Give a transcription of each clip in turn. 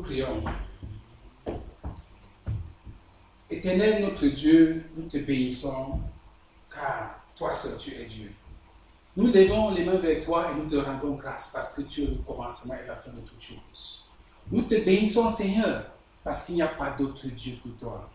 prions. Éternel notre Dieu, nous te bénissons, car toi seul tu es Dieu. Nous levons les mains vers toi et nous te rendons grâce parce que tu es le commencement et la fin de toutes choses. Nous te bénissons, Seigneur, parce qu'il n'y a pas d'autre Dieu que toi.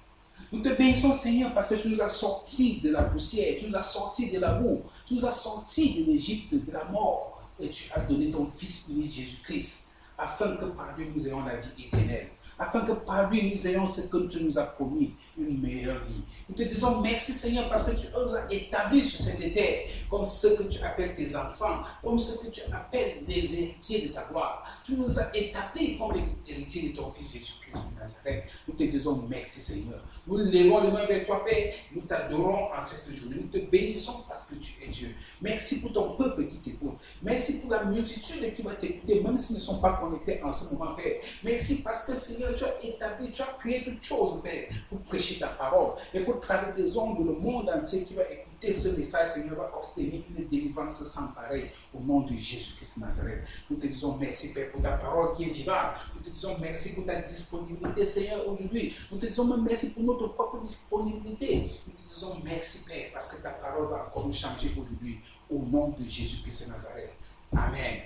Nous te bénissons, Seigneur, parce que tu nous as sortis de la poussière, tu nous as sortis de la boue, tu nous as sortis de l'Égypte, de la mort, et tu as donné ton Fils unique Jésus-Christ, afin que par lui nous ayons la vie éternelle, afin que par lui nous ayons ce que tu nous as promis, une meilleure vie. Nous te disons merci, Seigneur, parce que tu nous as établis sur cette terre, comme ceux que tu appelles tes enfants, comme ceux que tu appelles les héritiers de ta gloire. Tu nous as établis comme les héritiers de ton Fils Jésus-Christ de Nazareth. Nous te disons merci, Seigneur. Nous levons les mains vers toi, Père. Nous t'adorons en cette journée. Nous te bénissons parce que tu es Dieu. Merci pour ton peuple qui t'écoute. Merci pour la multitude qui va t'écouter, même s'ils ne sont pas connectés en ce moment, Père. Merci parce que, Seigneur, tu as établi, tu as créé toutes choses, Père, pour prêcher ta parole. Et pour travers des ondes, le monde entier qui va écouter ce message, Seigneur, va obtenir une délivrance sans pareil au nom de Jésus-Christ de Nazareth. Nous te disons merci, Père, pour ta parole qui est vivante. Nous te disons merci pour ta disponibilité, Seigneur, aujourd'hui. Nous te disons même merci pour notre propre disponibilité. Nous te disons merci, Père, parce que ta parole va encore nous changer aujourd'hui au nom de Jésus-Christ de Nazareth. Amen.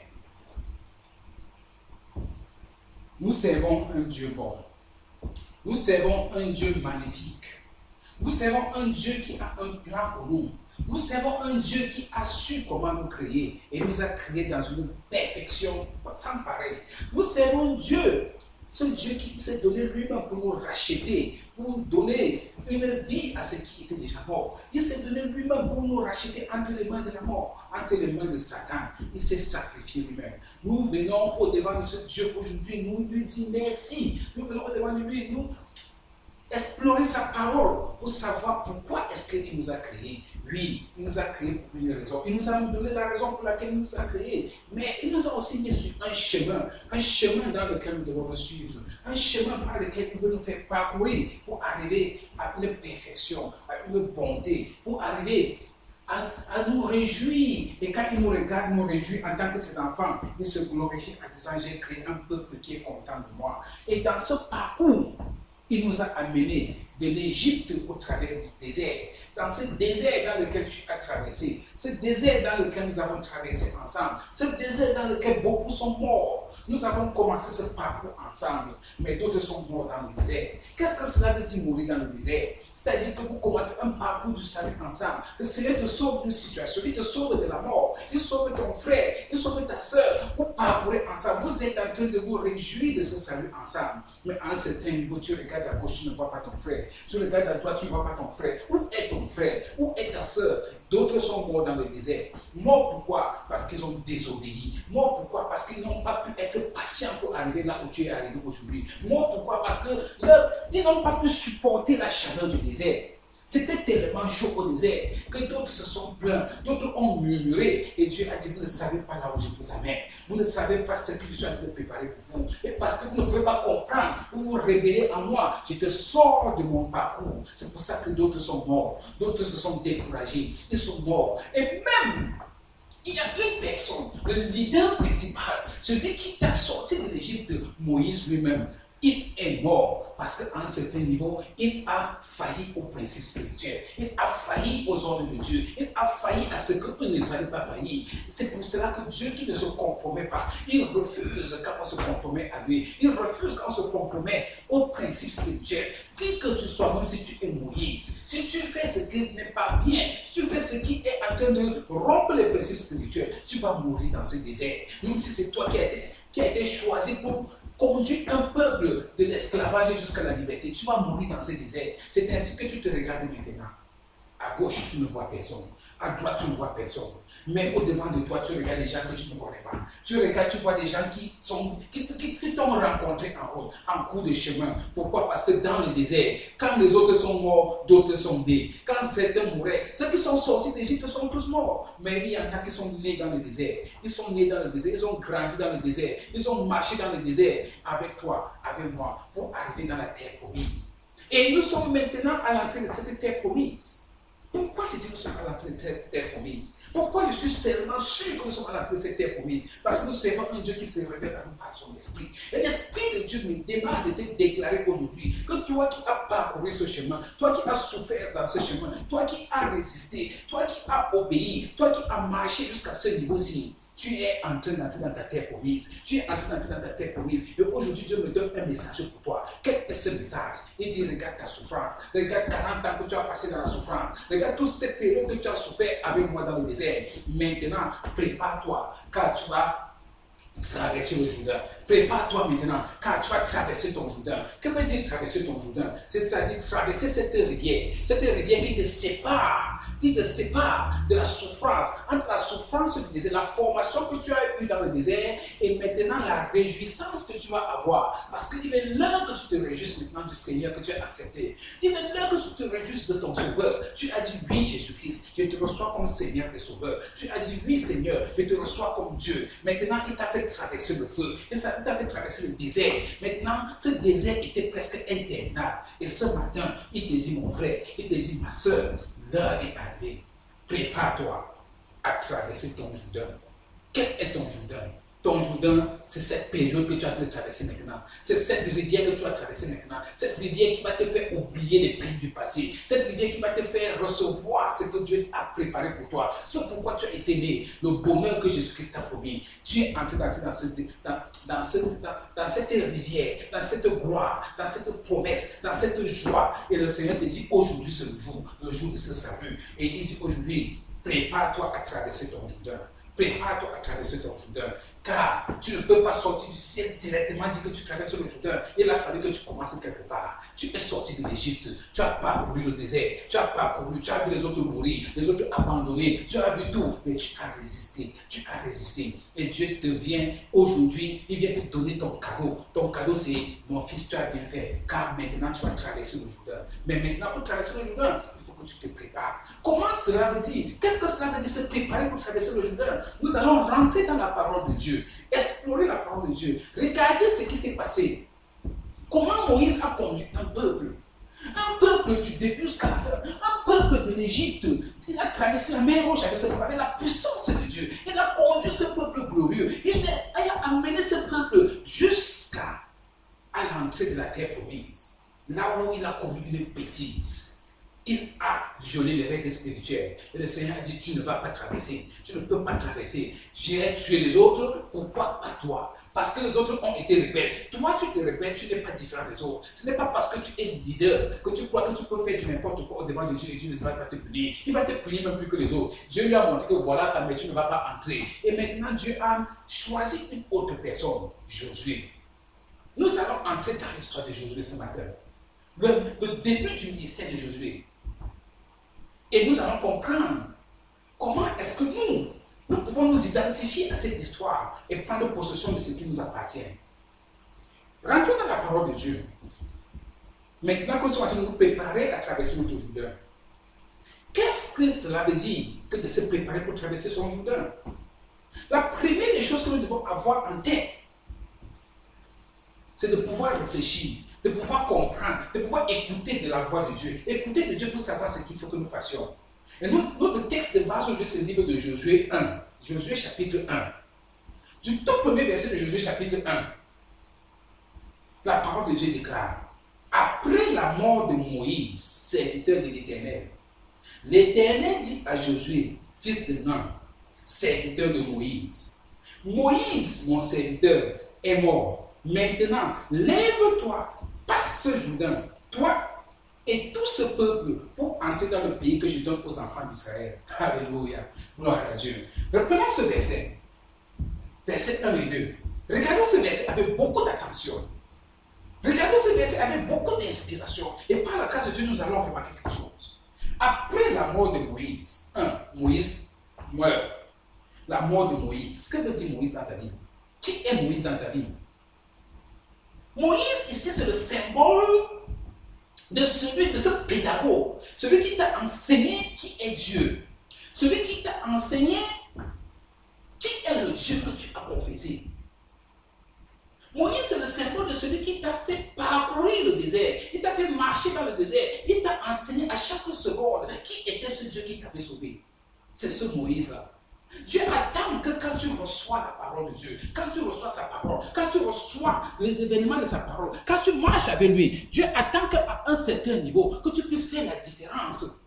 Nous servons un Dieu bon. Nous servons un Dieu magnifique. Nous servons un Dieu qui a un plan pour nous. Nous servons un Dieu qui a su comment nous créer et nous a créés dans une perfection sans pareil. Nous servons Dieu, ce Dieu qui s'est donné lui-même pour nous racheter, pour donner une vie à ceux qui étaient déjà morts. Il s'est donné lui-même pour nous racheter entre les mains de la mort, entre les mains de Satan. Il s'est sacrifié lui-même. Nous venons au-devant de ce Dieu aujourd'hui, nous lui disons merci. Nous venons au-devant de lui, nous explorer sa parole pour savoir pourquoi est-ce qu'il nous a créés. Oui, il nous a créés pour une raison. Il nous a donné la raison pour laquelle il nous a créés. Mais il nous a aussi mis sur un chemin dans lequel nous devons suivre, un chemin par lequel il veut nous faire parcourir pour arriver à une perfection, à une bonté, pour arriver à nous réjouir. Et quand il nous regarde, nous réjouit en tant que ses enfants. Il se glorifie en disant, j'ai créé un peuple qui est content de moi. Et dans ce parcours, il nous a amenés de l'Égypte au travers du désert. Dans ce désert dans lequel tu as traversé, ce désert dans lequel nous avons traversé ensemble, ce désert dans lequel beaucoup sont morts. Nous avons commencé ce parcours ensemble, mais d'autres sont morts dans le désert. Qu'est-ce que cela veut dire mourir dans le désert? C'est-à-dire que vous commencez un parcours du salut ensemble. Le Seigneur te sauve d'une situation, il te sauve de la mort, il sauve ton frère, il sauve ta soeur. Vous parcourez ensemble, vous êtes en train de vous réjouir de ce salut ensemble. Mais à un certain niveau, tu regardes à gauche, tu ne vois pas ton frère. Tu regardes à droite, tu ne vois pas ton frère. Où est ton frère? Où est ta soeur? D'autres sont morts dans le désert. Morts pourquoi? Parce qu'ils ont désobéi. Morts pourquoi? Parce qu'ils n'ont pas pu être patients pour arriver là où tu es arrivé aujourd'hui. Morts pourquoi? Parce qu'ils n'ont pas pu supporter la chaleur du désert. C'était tellement chaud au désert que d'autres se sont plaints, d'autres ont murmuré et Dieu a dit, vous ne savez pas là où je vous amène, vous ne savez pas ce que je suis en train de préparer pour vous, et parce que vous ne pouvez pas comprendre, vous vous rébellez en moi, je te sors de mon parcours. C'est pour ça que d'autres sont morts, d'autres se sont découragés, ils sont morts, et même il y a une personne, le leader principal, celui qui t'a sorti de l'Égypte, Moïse lui-même. Il est mort parce qu'à un certain niveau, il a failli aux principes spirituels, il a failli aux ordres de Dieu, il a failli à ce qu'il ne fallait pas faillir. C'est pour cela que Dieu qui ne se compromet pas, il refuse quand on se compromet à lui, il refuse quand on se compromet aux principes spirituels. Qui que tu sois, même si tu es Moïse, si tu fais ce qui n'est pas bien, si tu fais ce qui est en train de rompre les principes spirituels, tu vas mourir dans ce désert. Même si c'est toi qui a été choisi pour conduire un peuple de l'esclavage jusqu'à la liberté, tu vas mourir dans ce désert. C'est ainsi que tu te regardes maintenant. À gauche, tu ne vois personne. À droite, tu ne vois personne. Mais au-devant de toi, tu regardes des gens que tu ne connais pas. Tu regardes, tu vois des gens qui t'ont rencontré en cours de chemin. Pourquoi? Parce que dans le désert, quand les autres sont morts, d'autres sont nés. Quand certains mouraient, ceux qui sont sortis d'Égypte sont tous morts. Mais il y en a qui sont nés dans le désert. Ils sont nés dans le désert, ils ont grandi dans le désert. Ils ont marché dans le désert avec toi, avec moi, pour arriver dans la terre promise. Et nous sommes maintenant à l'entrée de cette terre promise. Pourquoi je dis que nous sommes à l'entrée de cette terre promise? Pourquoi je suis tellement sûr que nous sommes à l'entrée de cette terre promise? Parce que nous servons un Dieu qui se révèle à nous par son esprit. Et l'esprit de Dieu me demande de te déclarer aujourd'hui que toi qui as parcouru ce chemin, toi qui as souffert dans ce chemin, toi qui as résisté, toi qui as obéi, toi qui as marché jusqu'à ce niveau-ci, tu es en train d'entrer dans ta terre promise. Tu es en train d'entrer dans ta terre promise. Et aujourd'hui, Dieu me donne un message pour toi. Quel est ce message? Il dit, regarde ta souffrance. Regarde 40 ans que tu as passé dans la souffrance. Regarde toute cette période que tu as souffert avec moi dans le désert. Maintenant, prépare-toi, car tu vas traverser le Jourdain. Prépare-toi maintenant, car tu vas traverser ton Jourdain. Que veut dire traverser ton Jourdain? C'est-à-dire traverser cette rivière qui te sépare de la souffrance. Entre la souffrance du désert, la formation que tu as eue dans le désert, et maintenant la réjouissance que tu vas avoir. Parce qu'il est l'heure que tu te réjouisses maintenant du Seigneur que tu as accepté. Il est l'heure que tu te réjouisses de ton Sauveur. Tu as dit oui, Jésus-Christ, je te reçois comme Seigneur et Sauveur. Tu as dit oui, Seigneur, je te reçois comme Dieu. Maintenant, il t'a fait traverser le feu. Et ça t'a fait traverser le désert. Maintenant, ce désert était presque interminable. Et ce matin, il te dit, mon frère, il te dit, ma soeur, l'heure est arrivée. Prépare-toi à traverser ton Jourdain. Quel est ton Jourdain? Ton Jourdain, c'est cette période que tu as traversée maintenant. C'est cette rivière que tu as traversée maintenant. Cette rivière qui va te faire oublier les peines du passé. Cette rivière qui va te faire recevoir ce que Dieu a préparé pour toi. Ce pourquoi tu as été né. Le bonheur que Jésus-Christ t'a promis. Tu es entré dans cette rivière, dans cette gloire, dans cette promesse, dans cette joie. Et le Seigneur te dit, aujourd'hui c'est le jour de ce salut. Et il dit aujourd'hui, prépare-toi à traverser ton Jourdain. Prépare-toi à traverser ton Jourdain, car tu ne peux pas sortir du ciel directement, dire que tu traverses le Jourdain. Il a fallu que tu commences quelque part. Tu es sorti de l'Égypte, tu as parcouru le désert, tu as vu les autres mourir, les autres abandonnés, tu as vu tout, mais tu as résisté, Et Dieu te vient aujourd'hui, il vient te donner ton cadeau. Ton cadeau, c'est, mon fils, tu as bien fait, car maintenant tu vas traverser le Jourdain. Mais maintenant, pour traverser le Jourdain, il faut que tu te prépares. Comment cela veut dire? Qu'est-ce que cela veut dire, se préparer pour traverser le Jourdain? Nous allons rentrer dans la parole de Dieu, explorer la parole de Dieu, regarder ce qui s'est passé. Comment Moïse a conduit un peuple du début jusqu'à la fin, un peuple de l'Égypte. Il a traversé la mer Rouge avec la puissance de Dieu. Il a conduit ce peuple glorieux. Il a amené ce peuple jusqu'à l'entrée de la terre promise, là où il a commis une bêtise. Il a violé les règles spirituelles. Et le Seigneur a dit, tu ne vas pas traverser. Tu ne peux pas traverser. J'ai tué les autres, pourquoi pas toi? Parce que les autres ont été rebelles. Toi, tu te rebelles, tu n'es pas différent des autres. Ce n'est pas parce que tu es leader que tu crois que tu peux faire du n'importe quoi au devant de Dieu et Dieu ne va pas te punir. Il va te punir même plus que les autres. Dieu lui a montré que voilà ça, mais tu ne vas pas entrer. Et maintenant, Dieu a choisi une autre personne, Josué. Nous allons entrer dans l'histoire de Josué ce matin. Le début du ministère de Josué. Et nous allons comprendre comment est-ce que nous pouvons nous identifier à cette histoire et prendre possession de ce qui nous appartient. Rentrons dans la parole de Dieu. Maintenant que nous sommes en train de nous préparer à traverser notre Jourdain, qu'est-ce que cela veut dire que de se préparer pour traverser son Jourdain? La première des choses que nous devons avoir en tête, c'est de pouvoir réfléchir, de pouvoir comprendre, de pouvoir écouter de la voix de Dieu. Écouter de Dieu pour savoir ce qu'il faut que nous fassions. Et notre texte de base aujourd'hui, c'est le livre de Josué 1. Josué chapitre 1. Du tout premier verset de Josué chapitre 1, la parole de Dieu déclare, après la mort de Moïse, serviteur de l'Éternel, l'Éternel dit à Josué, fils de Nun, serviteur de Moïse, Moïse, mon serviteur, est mort. Maintenant, lève-toi, passe ce Jourdain, toi et tout ce peuple, pour entrer dans le pays que je donne aux enfants d'Israël. Alléluia. Gloire à Dieu. Reprenons ce verset. Verset 1 et 2. Regardons ce verset avec beaucoup d'attention. Regardons ce verset avec beaucoup d'inspiration. Et par la grâce de Dieu, nous allons remarquer quelque chose. Après la mort de Moïse, Moïse meurt. La mort de Moïse. Que veut dire Moïse dans ta vie? Qui est Moïse dans ta vie? Moïse, ici, c'est le symbole de ce pédagogue, celui qui t'a enseigné qui est Dieu, celui qui t'a enseigné qui est le Dieu que tu as confessé. Moïse, c'est le symbole de celui qui t'a fait parcourir le désert. Il t'a fait marcher dans le désert. Il t'a enseigné à chaque seconde qui était ce Dieu qui t'avait sauvé. C'est ce Moïse-là. Dieu attend que quand tu reçois la parole de Dieu, quand tu reçois sa parole, quand tu reçois les événements de sa parole, quand tu marches avec lui, Dieu attend qu'à un certain niveau, que tu puisses faire la différence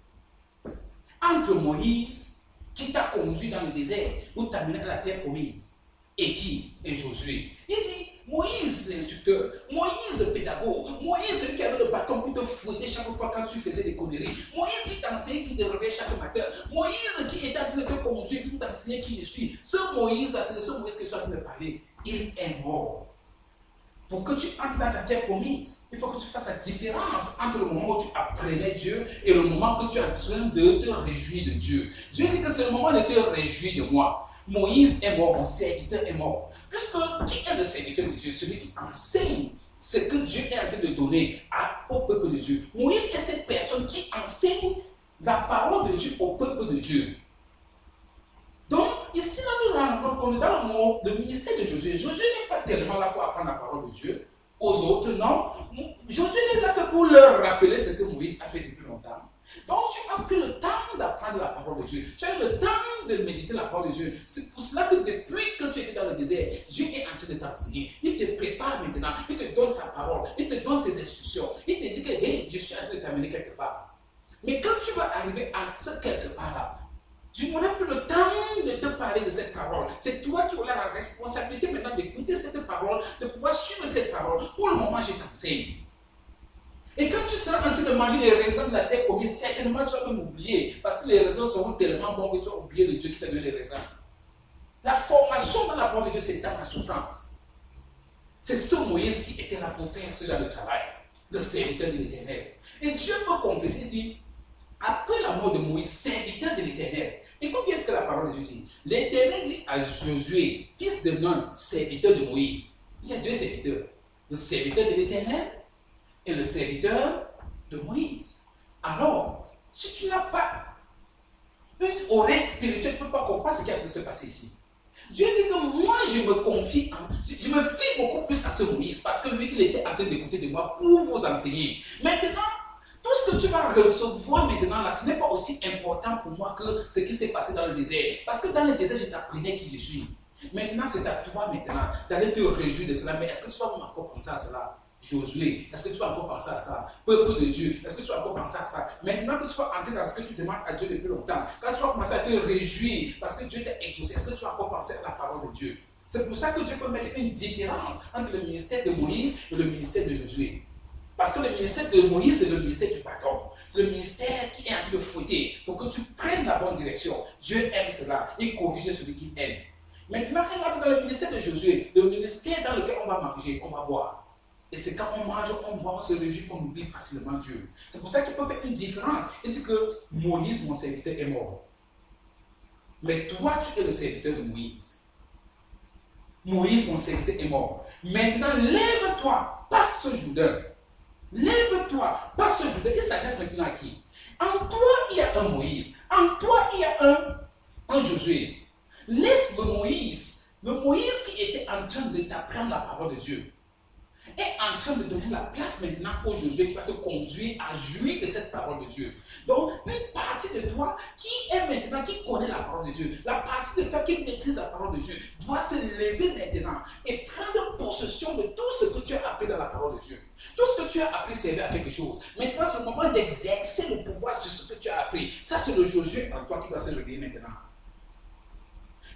entre Moïse, qui t'a conduit dans le désert pour t'amener à la terre promise, et qui est Josué. Il dit, Moïse l'instructeur, Moïse le pédagogue, Moïse celui qui avait le bâton pour te fouetter chaque fois quand tu faisais des conneries, Moïse qui t'enseigne, qui te réveille chaque matin, Moïse qui est en train de te conduire, qui t'enseigne qui je suis. Ce Moïse, c'est de ce Moïse que je suis en train de parler. Il est mort. Pour que tu entres dans ta terre promise, il faut que tu fasses la différence entre le moment où tu apprenais Dieu et le moment que tu es en train de te réjouir de Dieu. Dieu dit que c'est le moment de te réjouir de moi. Moïse est mort, mon serviteur est mort. Puisque qui est le serviteur de Dieu? Celui qui enseigne ce que Dieu est en train de donner au peuple de Dieu. Moïse est cette personne qui enseigne la parole de Dieu au peuple de Dieu. Donc, ici, nous nous rendons compte dans le ministère de Josué. Josué n'est pas tellement là pour apprendre la parole de Dieu aux autres, non. Josué n'est là que pour leur rappeler ce que Moïse a fait depuis longtemps. Donc, tu as pris le temps d'apprendre la parole de Dieu. Tu as eu le temps de méditer la parole de Dieu. C'est pour cela que depuis que tu étais dans le désert, Dieu est en train de t'enseigner. Il te prépare maintenant. Il te donne sa parole. Il te donne ses instructions. Il te dit que, hey, je suis en train de t'amener quelque part. Mais quand tu vas arriver à ce quelque part-là, je n'aurai plus le temps de te parler de cette parole. C'est toi qui auras la responsabilité maintenant d'écouter cette parole, de pouvoir suivre cette parole. Pour le moment, je t'enseigne. Et quand tu seras en train de manger les raisins de la terre promise, certainement tu vas même oublier. Parce que les raisins seront tellement bons que tu vas oublier le Dieu qui t'a donné les raisins. La formation dans la parole de Dieu, c'est dans la souffrance. C'est ce Moïse qui était là pour faire ce genre de travail. Le serviteur de l'Éternel. Et Dieu peut confesser, dit, après la mort de Moïse, serviteur de l'Éternel. Écoute bien ce que la parole de Dieu dit. L'Éternel dit à Josué, fils de Nun, serviteur de Moïse. Il y a deux serviteurs. Le serviteur de l'Éternel et le serviteur de Moïse. Alors, si tu n'as pas une oreille spirituelle, tu ne peux pas comprendre ce qui a pu se passer ici. Dieu dit que moi, je me confie, je me fie beaucoup plus à ce Moïse, parce que lui, il était en train d'écouter de moi pour vous enseigner. Maintenant, tout ce que tu vas recevoir maintenant, là, ce n'est pas aussi important pour moi que ce qui s'est passé dans le désert. Parce que dans le désert, je t'apprenais qui je suis. Maintenant, c'est à toi maintenant d'aller te réjouir de cela. Mais est-ce que tu vas encore penser à cela? Josué, est-ce que tu vas encore penser à ça? Peuple de Dieu, est-ce que tu vas encore penser à ça? Maintenant que tu vas entrer dans ce que tu demandes à Dieu depuis longtemps, quand tu vas commencer à te réjouir parce que Dieu t'a exaucé, est-ce que tu vas encore penser à la parole de Dieu? C'est pour ça que Dieu peut mettre une différence entre le ministère de Moïse et le ministère de Josué. Parce que le ministère de Moïse, c'est le ministère du bâton. C'est le ministère qui est en train de fouetter pour que tu prennes la bonne direction. Dieu aime cela. Il corrige celui qu'il aime. Maintenant, il entre dans le ministère de Josué, le ministère dans lequel on va manger, on va boire. Et c'est quand on mange, on boit, on se réjouit, qu'on oublie facilement Dieu. C'est pour ça qu'il peut faire une différence. Et c'est que Moïse, mon serviteur, est mort. Mais toi, tu es le serviteur de Moïse. Moïse, mon serviteur, est mort. Maintenant, lève-toi, passe ce Jourdain. Lève-toi, passe ce Jourdain. Il s'adresse maintenant à qui? En toi, il y a un Moïse. En toi, il y a un Josué. Laisse le Moïse qui était en train de t'apprendre la parole de Dieu, est en train de donner la place maintenant au Josué qui va te conduire à jouir de cette parole de Dieu. Donc, une partie de toi qui est maintenant, qui connaît la parole de Dieu, la partie de toi qui maîtrise la parole de Dieu, doit se lever maintenant et prendre possession de tout ce que tu as appris dans la parole de Dieu. Tout ce que tu as appris servait à quelque chose. Maintenant, c'est le moment d'exercer le pouvoir sur ce que tu as appris. Ça, c'est le Josué en toi qui doit se réveiller maintenant.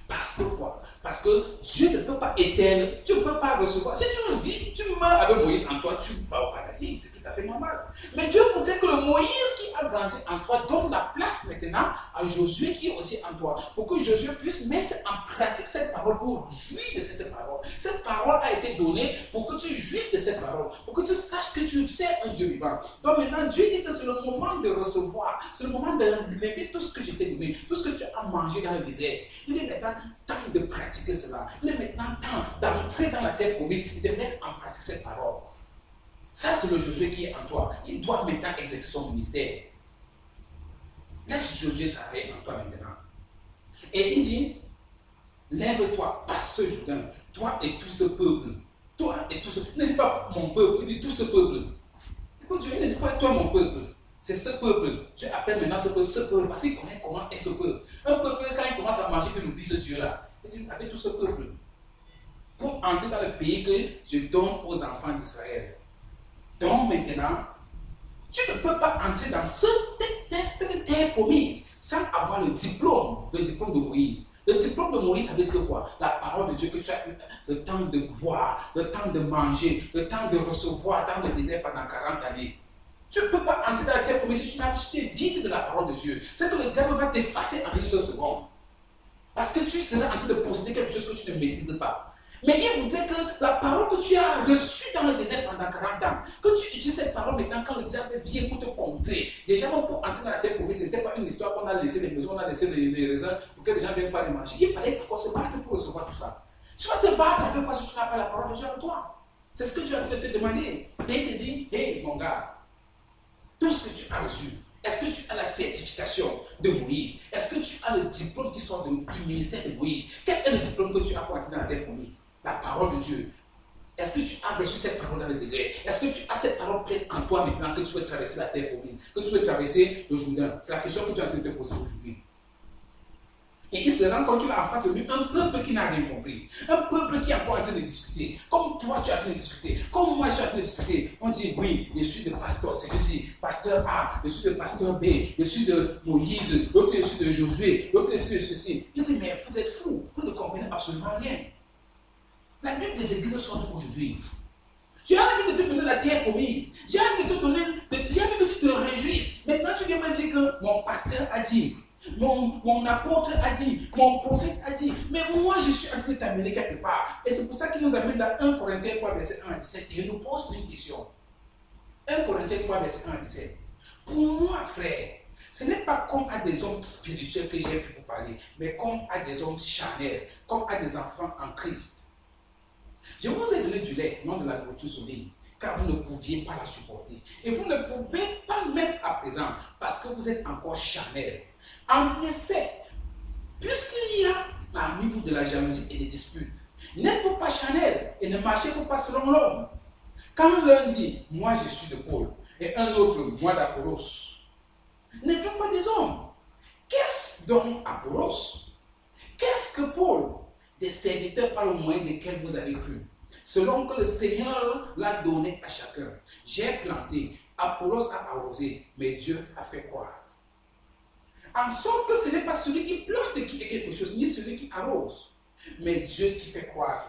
Parce que quoi? Parce que Dieu ne peut pas éteindre, tu ne peux pas recevoir. Si tu vis, tu meurs avec Moïse en toi, tu vas au paradis, c'est tout à fait normal. Mais Dieu voudrait que le Moïse qui a grandi en toi donne la place maintenant à Josué qui est aussi en toi, pour que Josué puisse mettre en pratique cette parole, pour jouir de cette parole. Cette parole a été donnée pour que tu jouisses de cette parole, pour que tu saches que tu sais un Dieu vivant. Donc maintenant, Dieu dit que c'est le moment de recevoir, c'est le moment de lever tout ce que je t'ai donné, tout ce que tu as mangé dans le désert. Il est maintenant temps de pratiquer cela. Il est maintenant temps d'entrer dans la terre promise et de mettre en pratique cette parole. Ça, c'est le Josué qui est en toi. Il doit maintenant exercer son ministère. Laisse Josué travailler en toi maintenant. Et il dit, lève-toi, passe ce Jourdain, toi et tout ce peuple. Toi et tout ce peuple. Ne dis pas mon peuple, il dit tout ce peuple. Écoute, Dieu ne dit pas toi mon peuple. C'est ce peuple. Dieu appelle maintenant ce peuple, parce qu'il connaît comment est ce peuple. Un peuple, quand il commence à manger, qu'il oublie ce Dieu-là. Il dit avec tout ce peuple. Pour entrer dans le pays que je donne aux enfants d'Israël. Donc maintenant, tu ne peux pas entrer dans cette terre promise sans avoir le diplôme de Moïse. Le diplôme de Moïse, ça veut dire quoi? La parole de Dieu que tu as eu le temps de boire, le temps de manger, le temps de recevoir dans le désert pendant 40 années. Tu ne peux pas entrer dans la terre promise si tu es vide de la parole de Dieu. C'est que le diable va t'effacer en une seule seconde. Parce que tu seras en train de posséder quelque chose que tu ne maîtrises pas. Mais il voudrait que la parole que tu as reçue dans le désert pendant 40 ans, que tu utilises cette parole maintenant quand le diable vient pour te contrer. Déjà, pour entrer dans la terre promise, ce n'était pas une histoire qu'on a laissé les maisons, on a laissé les raisins pour que les gens ne viennent pas les manger. Il fallait qu'on se batte pour recevoir tout ça. Tu vas te battre avec parce que tu n'as pas la parole de Dieu en toi. C'est ce que Dieu a te demander. Et il te dit, hey mon gars, tout ce que tu as reçu, est-ce que tu as la certification de Moïse? Est-ce que tu as le diplôme qui sort du ministère de Moïse? Quel est le diplôme que tu as pour entrer dans la terre promise? La parole de Dieu. Est-ce que tu as reçu cette parole dans le désert? Est-ce que tu as cette parole prête en toi maintenant que tu veux traverser la terre promise? Que tu veux traverser le Jourdain? C'est la question que tu es en train de te poser aujourd'hui. Et il se rend compte qu'il a en face de lui un peuple qui n'a rien compris. Un peuple qui est encore en train de discuter. Comme toi, tu es en train de discuter. Comme moi, je suis en train de discuter. On dit, oui, je suis le pasteur celui-ci, pasteur A, je suis le pasteur B, je suis de Moïse, l'autre je suis de Josué, l'autre je suis de ceci. Il dit, mais vous êtes fous, vous ne comprenez absolument rien. La Bible des églises sortent aujourd'hui. J'ai envie de te donner la terre promise. J'ai envie de te donner, j'ai envie que tu te réjouisses. Maintenant, tu viens me dire que mon pasteur a dit. Mon apôtre a dit, mon prophète a dit, mais moi je suis en train de t'amener quelque part. Et c'est pour ça qu'il nous amène dans 1 Corinthiens 3, verset 1 à 17. Et il nous pose une question. 1 Corinthiens 3, verset 1 à 17. Pour moi, frère, ce n'est pas comme à des hommes spirituels que j'ai pu vous parler, mais comme à des hommes charnels, comme à des enfants en Christ. Je vous ai donné du lait, non de la nourriture solide, car vous ne pouviez pas la supporter. Et vous ne pouvez pas même à présent, parce que vous êtes encore charnels. En effet, puisqu'il y a parmi vous de la jalousie et des disputes, n'êtes-vous pas charnels et ne marchez-vous pas selon l'homme? Quand l'un dit, moi je suis de Paul, et un autre, moi d'Apollos, n'êtes-vous pas des hommes? Qu'est-ce donc Apollos? Qu'est-ce que Paul? Des serviteurs par le moyen desquels vous avez cru, selon que le Seigneur l'a donné à chacun. J'ai planté, Apollos a arrosé, mais Dieu a fait croître. En sorte que ce n'est pas celui qui plante qui fait quelque chose, ni celui qui arrose, mais Dieu qui fait croître.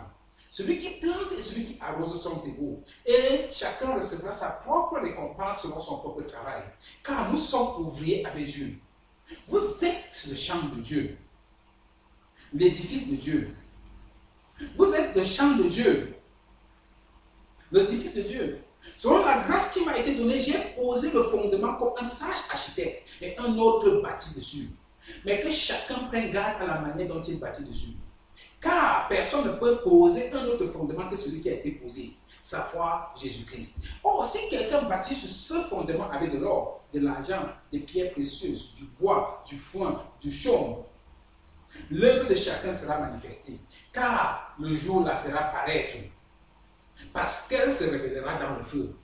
Celui qui plante et celui qui arrose sont égaux. Et chacun recevra sa propre récompense selon son propre travail. Car nous sommes ouvriers avec Dieu. Vous êtes le champ de Dieu, l'édifice de Dieu. Vous êtes le champ de Dieu, l'édifice de Dieu. Selon la grâce qui m'a été donnée, j'ai posé le fondement comme un sage architecte et un autre bâti dessus. Mais que chacun prenne garde à la manière dont il bâtit dessus. Car personne ne peut poser un autre fondement que celui qui a été posé, sa foi, Jésus-Christ. Or, si quelqu'un bâtit sur ce fondement avec de l'or, de l'argent, des pierres précieuses, du bois, du foin, du chaume, l'œuvre de chacun sera manifestée, car le jour la fera paraître. Parce qu'elle se révélera dans le feu.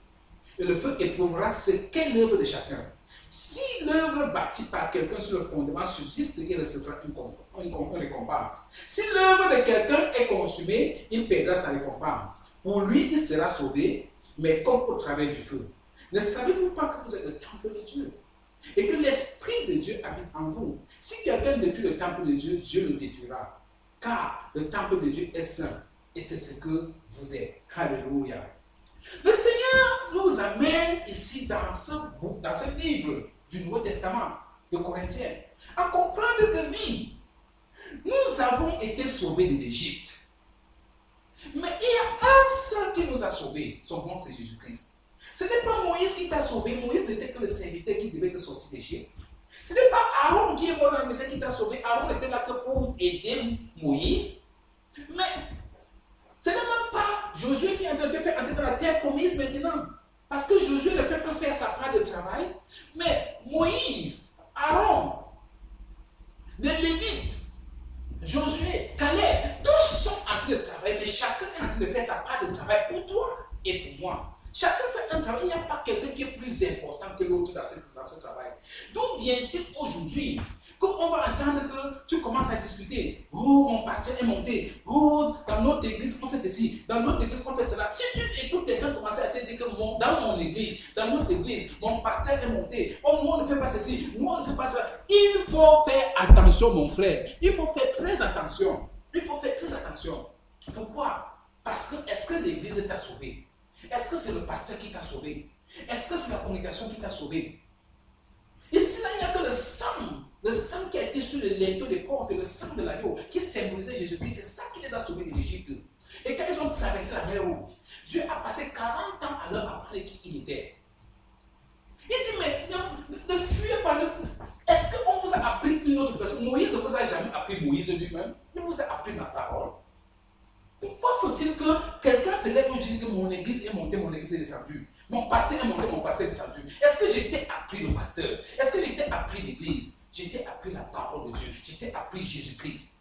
Et le feu éprouvera ce qu'est l'œuvre de chacun. Si l'œuvre bâtie par quelqu'un sur le fondement subsiste, il recevra une récompense. Si l'œuvre de quelqu'un est consumée, il perdra sa récompense. Pour lui, il sera sauvé, mais comme au travers du feu. Ne savez-vous pas que vous êtes le temple de Dieu? Et que l'Esprit de Dieu habite en vous? Si quelqu'un détruit le temple de Dieu, Dieu le détruira. Car le temple de Dieu est saint. Et c'est ce que vous êtes. Alléluia. Le Seigneur nous amène ici dans ce livre du Nouveau Testament de Corinthiens à comprendre que oui, nous avons été sauvés de l'Égypte. Mais il y a un seul qui nous a sauvés. Son nom, c'est Jésus-Christ. Ce n'est pas Moïse qui t'a sauvé. Moïse n'était que le serviteur qui devait te sortir d'Égypte. Ce n'est pas Aaron qui est mort dans le désert qui t'a sauvé. Aaron était là que pour aider Moïse. Mais ce n'est même pas Josué qui est en train de faire entrer dans la terre promise maintenant. Parce que Josué ne fait que faire sa part de travail. Mais Moïse, Aaron, les Lévites, Josué, Caleb, tous sont en train de travailler, mais chacun est en train de faire sa part de travail travail pour toi et pour moi. Chacun fait un travail. Il n'y a pas quelqu'un qui est plus important que l'autre dans ce travail. D'où vient-il aujourd'hui qu'on va entendre que tu commences à discuter? Oh, mon pasteur est monté. Oh, dans notre église, on fait ceci. Dans notre église, on fait cela. Si tu écoutes quelqu'un commencer à te dire que dans mon église, dans notre église, mon pasteur est monté. Oh, nous, on ne fait pas ceci. Nous, on ne fait pas ça. Il faut faire attention, mon frère. Il faut faire très attention. Il faut faire très attention. Pourquoi? Parce que est-ce que l'église t'a sauvé? Est-ce que c'est le pasteur qui t'a sauvé? Est-ce que c'est la congrégation qui t'a sauvé? Ici, là, il n'y a que le sang qui a été sur le linteau des portes, le sang de l'agneau qui symbolisait Jésus-Christ. C'est ça qui les a sauvés de l'Égypte. Et quand ils ont traversé la mer Rouge, Dieu a passé 40 ans à leur apprendre qui il était. Il dit, mais ne fuyez pas. Est-ce qu'on vous a appris une autre personne? Moïse ne vous a jamais appris Moïse lui-même. Il vous a appris ma parole. Pourquoi faut-il que quelqu'un se lève et dise que mon église est montée, mon église est descendue? Mon pasteur est monté, mon pasteur est descendu. Est-ce que j'étais appris le pasteur? Est-ce que j'étais appris l'église? J'étais appris la parole de Dieu. J'étais appris Jésus-Christ.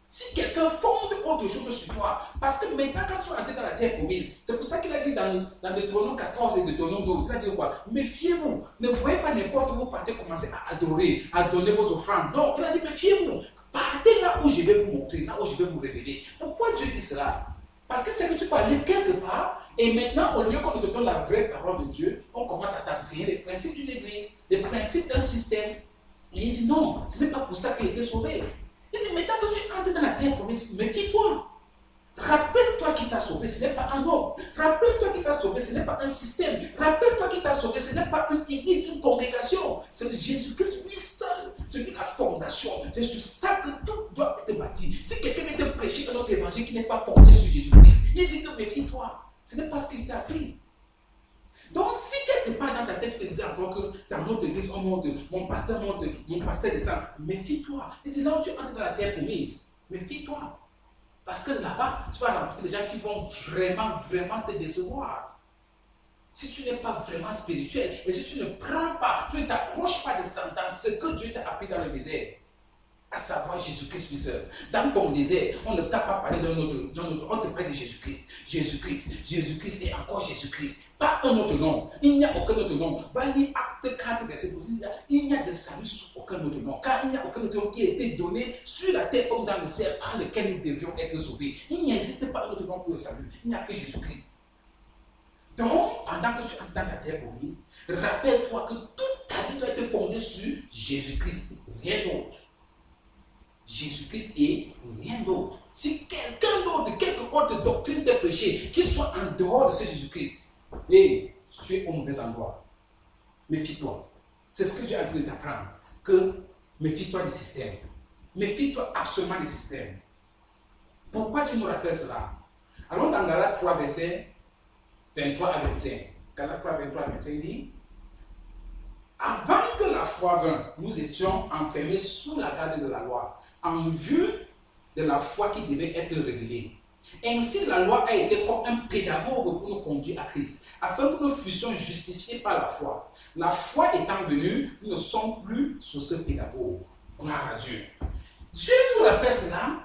Si quelqu'un fonde autre chose sur toi, parce que maintenant quand tu es entré dans la terre promise, c'est pour ça qu'il a dit dans Deutéronome 14 et Deutéronome 12, il a dit quoi? Méfiez-vous, ne voyez pas n'importe où vous partez commencer à adorer, à donner vos offrandes. Non, il a dit méfiez-vous, partez là où je vais vous montrer, là où je vais vous révéler. Pourquoi Dieu dit cela? Parce que c'est que tu peux aller quelque part et maintenant, au lieu qu'on te donne la vraie parole de Dieu, on commence à t'enseigner les principes d'une église, les principes d'un système. Et il dit non, ce n'est pas pour ça qu'il a été sauvé. Il dit, maintenant que tu entres dans la terre promise, méfie-toi. Rappelle-toi qui t'a sauvé, ce n'est pas un homme. Rappelle-toi qui t'a sauvé, ce n'est pas un système. Rappelle-toi qui t'a sauvé, ce n'est pas une église, une congrégation. C'est Jésus-Christ lui seul. C'est lui la fondation. C'est sur ça que tout doit être bâti. Si quelqu'un vient te prêcher un autre évangile qui n'est pas fondé sur Jésus-Christ, il dit que méfie-toi. Ce n'est pas ce qu'il t'a appris. Donc, si quelque part dans ta tête, tu te disais encore que dans notre église, on monte, mon pasteur descend, méfie-toi. Il dit là où tu entres dans la terre promise, méfie-toi. Parce que là-bas, tu vas rencontrer des gens qui vont vraiment te décevoir. Si tu n'es pas vraiment spirituel, et si tu ne prends pas, tu ne t'approches pas de ce que Dieu t'a appris dans le désert, à savoir Jésus-Christ lui seul. Dans ton désert, on ne t'a pas parlé d'un autre, on te parle de Jésus-Christ. Jésus-Christ et encore Jésus-Christ. Pas un autre nom. Il n'y a aucun autre nom. Va lire Acte 4, verset 12. Il n'y a de salut sous aucun autre nom. Car il n'y a aucun autre nom qui a été donné sur la terre comme dans le ciel par lequel nous devions être sauvés. Il n'existe pas un autre nom pour le salut. Il n'y a que Jésus-Christ. Donc, pendant que tu entres dans ta terre promise, rappelle-toi que toute ta vie doit être fondée sur Jésus-Christ, rien d'autre. Jésus-Christ et rien d'autre. Si quelqu'un d'autre, quelque autre doctrine de péché qui soit en dehors de ce Jésus-Christ, et tu es au mauvais endroit. Méfie-toi. C'est ce que j'ai en train d'apprendre. Que méfie-toi des systèmes. Méfie-toi absolument des systèmes. Pourquoi tu nous rappelles cela? Allons dans Galates 3, verset 23 à 25. Galates 3, 23 à 25 dit: avant que la foi vînt, nous étions enfermés sous la garde de la loi, en vue de la foi qui devait être révélée. Ainsi, la loi a été comme un pédagogue pour nous conduire à Christ, afin que nous fussions justifiés par la foi. La foi étant venue, nous ne sommes plus sous ce pédagogue. Gloire à Dieu. Dieu nous rappelle cela.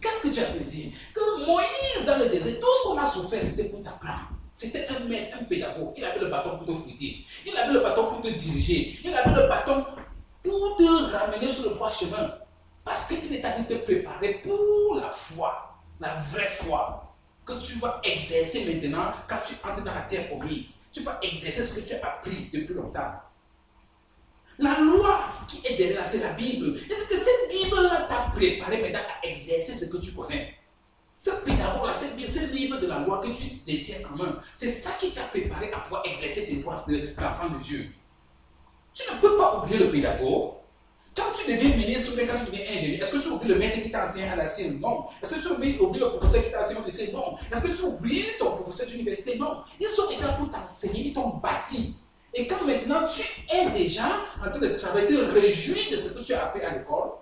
Qu'est-ce que Dieu a te dit? Que Moïse, dans le désert, tout ce qu'on a souffert, c'était pour t'apprendre. C'était un maître, un pédagogue. Il avait le bâton pour te fouetter. Il avait le bâton pour te diriger. Il avait le bâton pour te ramener sur le droit chemin. Parce qu'il est en train de te préparer pour la foi, la vraie foi, que tu vas exercer maintenant quand tu entres dans la terre promise. Tu vas exercer ce que tu as appris depuis longtemps. La loi qui est derrière, c'est la Bible. Est-ce que cette Bible-là t'a préparé maintenant à exercer ce que tu connais? Ce pédagogue-là, ce livre de la loi que tu détiens en main, c'est ça qui t'a préparé à pouvoir exercer tes droits d'enfant de Dieu. Tu ne peux pas oublier le pédagogue. Quand tu deviens ministre ou quand tu deviens ingénieur, est-ce que tu oublies le maître qui t'a enseigné à la scène? Non. Est-ce que tu oublies le professeur qui t'a enseigné au lycée? Non. Est-ce que tu oublies ton professeur d'université? Non. Ils sont là pour t'enseigner, ils t'ont bâti. Et quand maintenant tu es déjà en train de travailler, de réjouir de ce que tu as appris à l'école,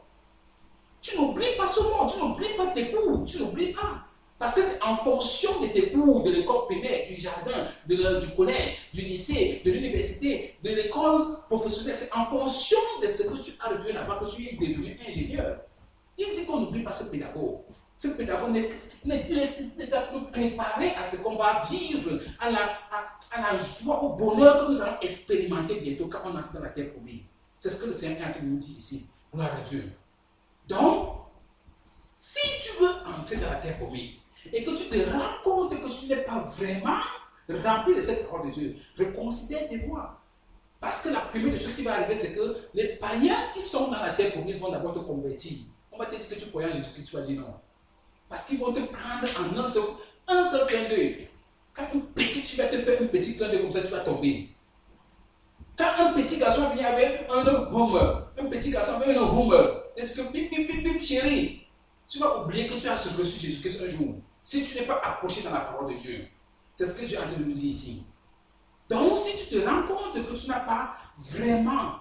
tu n'oublies pas ce monde, tu n'oublies pas tes cours, tu n'oublies pas. Parce que c'est en fonction de tes cours, de l'école primaire, du jardin, du collège, du lycée, de l'université, de l'école professionnelle. C'est en fonction de ce que tu as retenu là-bas que tu es devenu ingénieur. Il dit dit qu'on n'oublie pas ce pédagogue. Ce pédagogue n'est pas plus préparé à ce qu'on va vivre, à la joie, au bonheur que nous allons expérimenter bientôt quand on entre dans la terre promise. C'est ce que le Seigneur est en train de nous dire ici. Gloire à Dieu. Donc, si tu veux entrer dans la terre promise et que tu te rends compte que tu n'es pas vraiment rempli de cette parole de Dieu, reconsidère tes voies. Parce que la première des choses qui va arriver, c'est que les païens qui sont dans la terre promise vont d'abord te convertir. On va te dire que tu crois en Jésus-Christ, tu vas dire non. Parce qu'ils vont te prendre en un seul clin d'œil. Quand une petite fille va te faire un petit clin d'œil comme ça, tu vas tomber. Quand un petit garçon vient avec un humeur, un petit garçon avec un humeur, est-ce que bip bip bip bip chérie, tu vas oublier que tu as reçu Jésus-Christ un jour. Si tu n'es pas accroché dans la parole de Dieu. C'est ce que Dieu est en train de nous dire ici. Donc, si tu te rends compte que tu n'as pas vraiment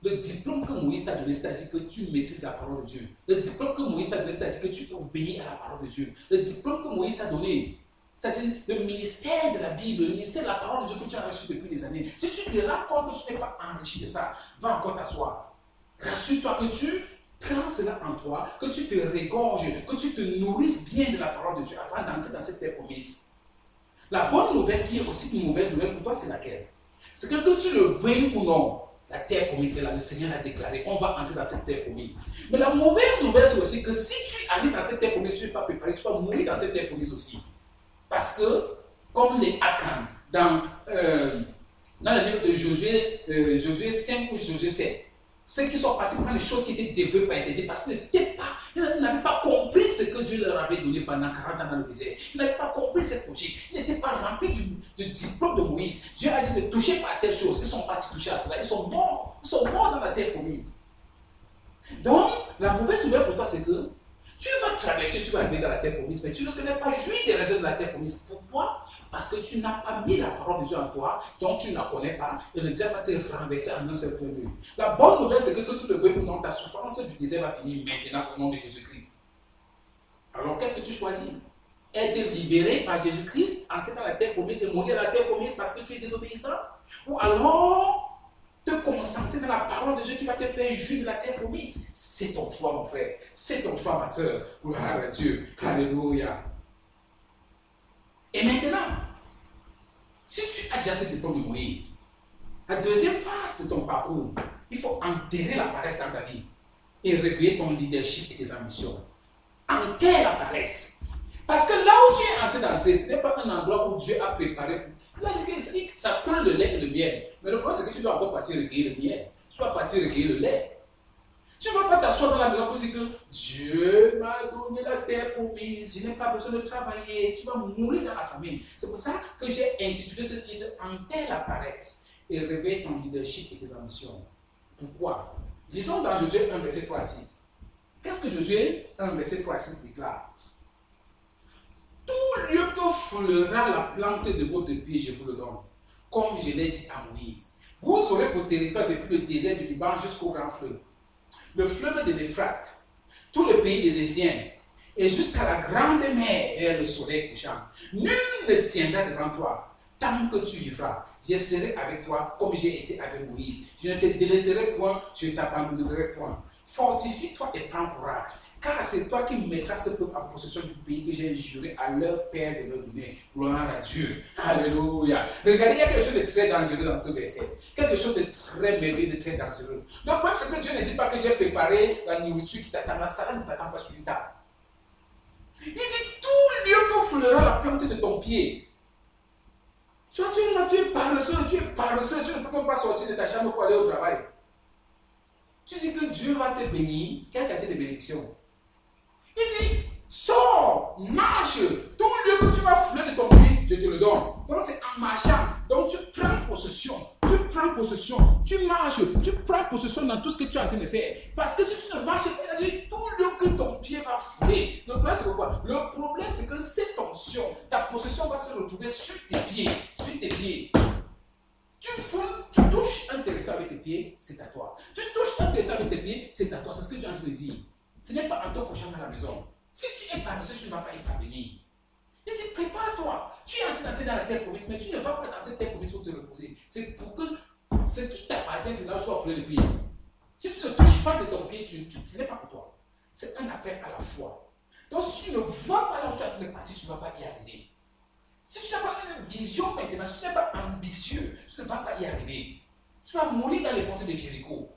le diplôme que Moïse t'a donné, c'est-à-dire que tu maîtrises la parole de Dieu. Le diplôme que Moïse t'a donné, c'est-à-dire que tu obéis à la parole de Dieu. Le diplôme que Moïse t'a donné, c'est-à-dire le ministère de la Bible, le ministère de la parole de Dieu que tu as reçu depuis des années. Si tu te rends compte que tu n'es pas enrichi de ça, va encore t'asseoir. Rassure-toi que tu prends cela en toi, que tu te régorges, que tu te nourrisses bien de la parole de Dieu avant d'entrer dans cette terre promise. La bonne nouvelle qui est aussi une mauvaise nouvelle pour toi, c'est laquelle? C'est que tu le veuilles ou non, la terre promise est là, le Seigneur l'a déclaré, on va entrer dans cette terre promise. Mais la mauvaise nouvelle, c'est aussi que si tu arrives dans cette terre promise, tu n'es pas préparé, tu vas mourir dans cette terre promise aussi. Parce que, comme les Akans, dans le livre de Josué 5 ou Josué 7, ceux qui sont partis prendre les choses qui étaient dévouées par Dieu, parce qu'ils n'avaient pas compris ce que Dieu leur avait donné pendant 40 ans dans le désert. Ils n'avaient pas compris cette logique. Ils n'étaient pas remplis du diplôme de Moïse. Dieu a dit ne touchez pas à telle chose. Ils sont partis toucher à cela. Ils sont morts. Ils sont morts dans la terre promise. Donc, la mauvaise nouvelle pour toi, c'est que tu vas traverser, tu vas arriver dans la terre promise, mais tu ne seras pas jouir des raisons de la terre promise. Pourquoi? Parce que tu n'as pas mis la parole de Dieu en toi, donc tu ne la connais pas, et le diable va te renverser en un seul point de vue. La bonne nouvelle, c'est que tu le veux ou non, ta souffrance du désert va finir maintenant au nom de Jésus-Christ. Alors, qu'est-ce que tu choisis? Être libéré par Jésus-Christ, entrer dans la terre promise et mourir dans la terre promise parce que tu es désobéissant? Ou alors te concentrer dans la parole de Dieu qui va te faire jouir de la terre promise? C'est ton choix, mon frère. C'est ton choix, ma soeur. Gloire à Dieu. Alléluia. Et maintenant, si tu as déjà ce diplôme de Moïse, la deuxième phase de ton parcours, il faut enterrer la paresse dans ta vie et réveiller ton leadership et tes ambitions. Enterre la paresse. Parce que là où tu es en train d'entrer, ce n'est pas un endroit où Dieu a préparé. Il a dit que ça coule le lait et le miel. Mais le problème, c'est que tu dois encore partir recueillir le miel. Tu dois partir recueillir le lait. Tu ne vas pas t'asseoir dans la maison pour dire que Dieu m'a donné la terre promise, je n'ai pas besoin de travailler, tu vas mourir dans la famine. C'est pour ça que j'ai intitulé ce titre Enterre la paresse et réveille ton leadership et tes ambitions. Pourquoi? Lisons dans Josué 1, verset 3 à 6. Qu'est-ce que Josué 1, verset 3 à 6 déclare? Tout lieu que foulera la plante de votre pied, je vous le donne, comme je l'ai dit à Moïse. Vous aurez pour territoire depuis le désert du Liban jusqu'au grand fleuve, le fleuve de l'Euphrate, tout le pays des Essiens, et jusqu'à la grande mer vers le soleil couchant. Nul ne tiendra devant toi tant que tu vivras. Je serai avec toi comme j'ai été avec Moïse. Je ne te délaisserai point, je ne t'abandonnerai point. Fortifie-toi et prends courage, car c'est toi qui mettras ce peuple en possession du pays que j'ai juré à leur père de leur donner. Gloire à Dieu. Alléluia. Regardez, il y a quelque chose de très dangereux dans ce verset. Quelque chose de très merveilleux, de très dangereux. Le problème, c'est que Dieu ne dit pas que j'ai préparé la nourriture qui t'attend. La salade ne t'attend pas sur une table. Il dit tout lieu que foulera la plante de ton pied. Tu es là, tu es paresseux, tu ne peux même pas sortir de ta chambre pour aller au travail. Tu dis que Dieu va te bénir. Quelle qualité de bénédiction? Il dit, sors, marche, tout lieu que tu vas fouler de ton pied, je te le donne. Donc c'est en marchant. Donc tu prends possession, tu marches, tu prends possession dans tout ce que tu es en train de faire. Parce que si tu ne marches pas, il dit, tout lieu que ton pied va fouler. Le problème c'est quoi? Le problème c'est que cette tension, ta possession va se retrouver sur tes pieds. Tu foules, tu touches un territoire avec tes pieds, c'est à toi. Tu touches un territoire avec tes pieds, c'est à toi. C'est ce que tu es en train de dire. Ce n'est pas en te couchant dans la maison. Si tu es paresseux, tu ne vas pas y parvenir. Il dit, prépare-toi. Tu es en train d'entrer dans la terre promise, mais tu ne vas pas dans cette terre promise pour te reposer. C'est pour que ce qui t'appartient, c'est là où tu vas fouler le pied. Si tu ne touches pas de ton pied, ce n'est pas pour toi. C'est un appel à la foi. Donc si tu ne vois pas là où tu es en train de partir, tu ne vas pas y arriver. Si tu n'as pas une vision maintenant, si tu n'es pas ambitieux, tu ne vas pas y arriver. Tu vas mourir dans les portes de Jéricho.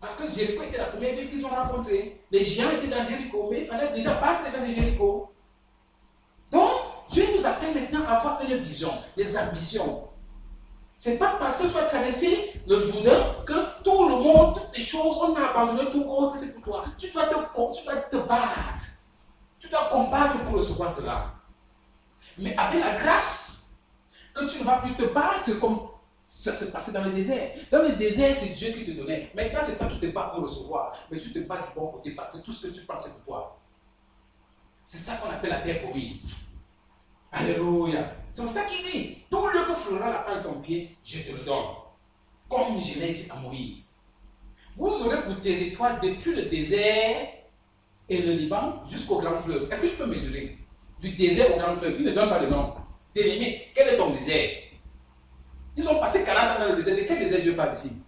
Parce que Jéricho était la première ville qu'ils ont rencontrée. Les géants étaient dans Jéricho, mais il fallait déjà battre les gens de Jéricho. Donc, Dieu nous appelle maintenant à avoir une vision, des ambitions. Ce n'est pas parce que tu as traversé le Jourdain que tout le monde, toutes les choses, on a abandonné tout compte, c'est pour toi. Tu dois te battre. Tu dois combattre pour recevoir cela. Mais avec la grâce, que tu ne vas plus te battre comme ça s'est passé dans le désert. Dans le désert, c'est Dieu qui te donnait. Maintenant, c'est toi qui te bats pour recevoir. Mais tu te bats du bon côté parce que tout ce que tu penses, c'est pour toi. C'est ça qu'on appelle la terre promise. Alléluia. C'est pour ça qu'il dit, tout lieu que fleura la plante de ton pied, je te le donne. Comme je l'ai dit à Moïse. Vous aurez pour territoire depuis le désert et le Liban jusqu'au grand fleuve. Est-ce que je peux mesurer? Du désert au grand fleuve. Il ne donne pas de nom. Des limites. Quel est ton désert? Ils ont passé 40 ans dans le désert. De quel désert Dieu parle ici?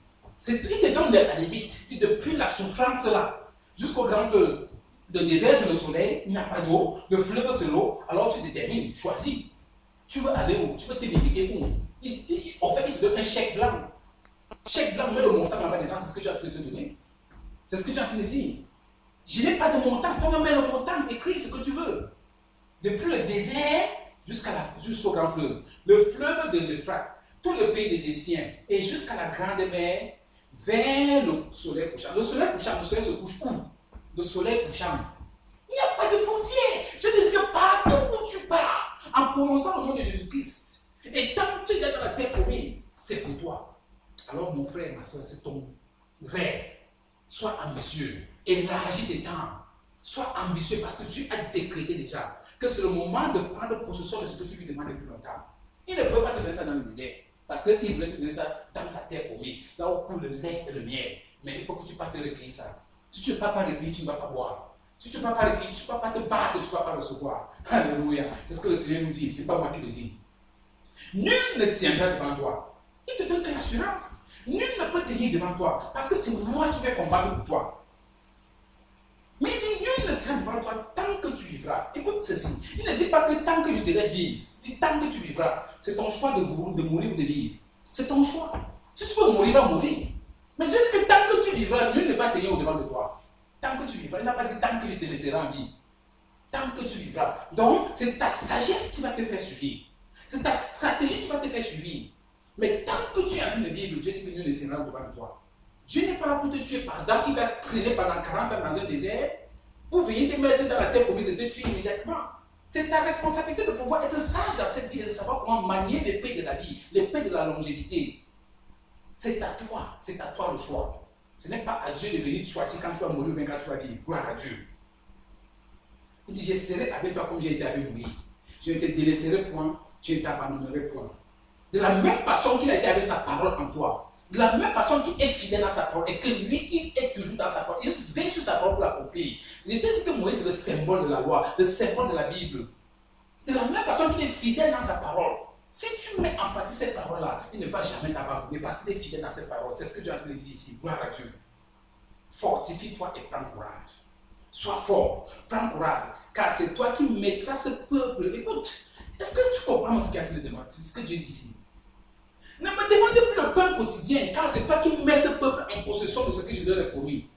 Il te donne la limite. Depuis la souffrance là jusqu'au grand fleuve. Le désert, c'est le soleil, il n'y a pas d'eau. Le fleuve, c'est l'eau. Alors tu détermines, choisis. Tu veux aller où? Tu veux te limiter où? En fait, il te donne un chèque blanc. Chèque blanc, mais le montant n'a pas dedans, c'est ce que tu as en train de te donner. C'est ce que tu es en train de dire. Je n'ai pas de montant. Toi-même, mets le montant, écris ce que tu veux. Depuis le désert jusqu'au grand fleuve. Le fleuve de l'Euphrate, tout le pays des Égyptiens, et jusqu'à la grande mer, vers le soleil couchant. Le soleil couchant, le soleil se couche où? Le soleil couchant. Il n'y a pas de frontière. Je te dis que partout où tu pars, en prononçant le nom de Jésus-Christ, et tant que tu es dans la terre promise, c'est pour toi. Alors mon frère, ma soeur, c'est ton rêve. Sois ambitieux. Élargis tes temps. Sois ambitieux parce que tu as décrété déjà que c'est le moment de prendre possession de ce que tu lui demandes depuis longtemps. Il ne peut pas te donner ça dans le désert. Parce qu'il voulait te donner ça dans la terre promise. Là où coule le lait et le miel. Mais il faut que tu partes recueillir ça. Si tu ne vas pas recueillir, tu ne vas pas boire. Si tu ne vas pas recueillir, tu ne vas pas te battre, tu ne vas pas recevoir. Alléluia. C'est ce que le Seigneur nous dit. Ce n'est pas moi qui le dis. Nul ne tiendra devant toi. Il te donne de l'assurance. Nul ne peut tenir devant toi. Parce que c'est moi qui vais combattre pour toi. Mais il dit, nul ne tiendra devant toi tant que tu vivras. Écoute ceci. Il ne dit pas que tant que je te laisse vivre. Il dit tant que tu vivras. C'est ton choix de mourir ou de vivre. C'est ton choix. Si tu veux mourir, va mourir. Mais Dieu dit que tant que tu vivras, nul ne va tenir au-devant de toi. Tant que tu vivras. Il n'a pas dit tant que je te laisserai en vie. Tant que tu vivras. Donc, c'est ta sagesse qui va te faire survivre. C'est ta stratégie qui va te faire survivre. Mais tant que tu es en train de vivre, Dieu dit que nul ne tiendra au-devant de toi. Dieu n'est pas là pour te tuer pendant qu'il va traîner pendant 40 ans dans un désert pour venir te mettre dans la terre promise et te tuer immédiatement. C'est ta responsabilité de pouvoir être sage dans cette vie et de savoir comment manier l'épée de la vie, l'épée de la longévité. C'est à toi le choix. Ce n'est pas à Dieu de venir te choisir quand tu vas mourir ou bien quand tu vas vivre. Gloire à Dieu. Il dit, je serai avec toi comme j'ai été avec Moïse. Je ne te délaisserai point, je ne t'abandonnerai point. De la même façon qu'il a été avec sa parole en toi. De la même façon qu'il est fidèle à sa parole et que lui, il est toujours dans sa parole. Il se veille sur sa parole pour l'accomplir. Je t'ai dit que Moïse est le symbole de la loi, le symbole de la Bible. De la même façon qu'il est fidèle dans sa parole. Si tu mets en pratique cette parole-là, il ne va jamais t'abandonner parce qu'il est fidèle dans cette parole. C'est ce que Dieu a dit ici. Gloire à Dieu. Fortifie-toi et prends courage. Sois fort, prends courage, car c'est toi qui mettras ce peuple. Écoute, est-ce que tu comprends ce qu'il a dit de moi, ce que Dieu dit ici? Ne me demande plus le pain quotidien, car c'est toi qui mets ce peuple en possession de ce que je leur ai promis.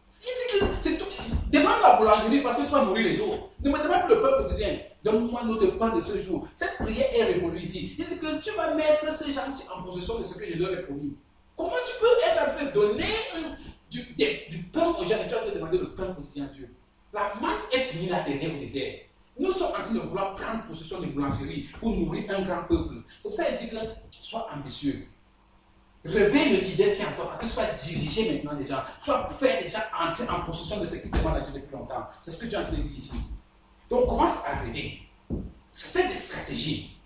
Il dit que c'est tout. Demande la boulangerie parce que tu vas nourrir les autres. Ne me demande plus le pain quotidien. Donne-moi notre pain de ce jour. Cette prière est révolue ici. Il dit que tu vas mettre ces gens-ci en possession de ce que je leur ai promis. Comment tu peux être en train de donner du pain aux gens et tu vas leur demander le pain quotidien à Dieu? La manne est finie la dernière au désert. Nous sommes en train de vouloir prendre possession des boulangeries pour nourrir un grand peuple. C'est pour ça qu'il dit que sois ambitieux. Réveille le leader qui est en toi parce que tu vas diriger maintenant les gens. Tu vas faire les gens entrer en possession de ce qui demande à Dieu depuis longtemps. C'est ce que Dieu est en train de dire ici. Donc commence à rêver. Fais des stratégies.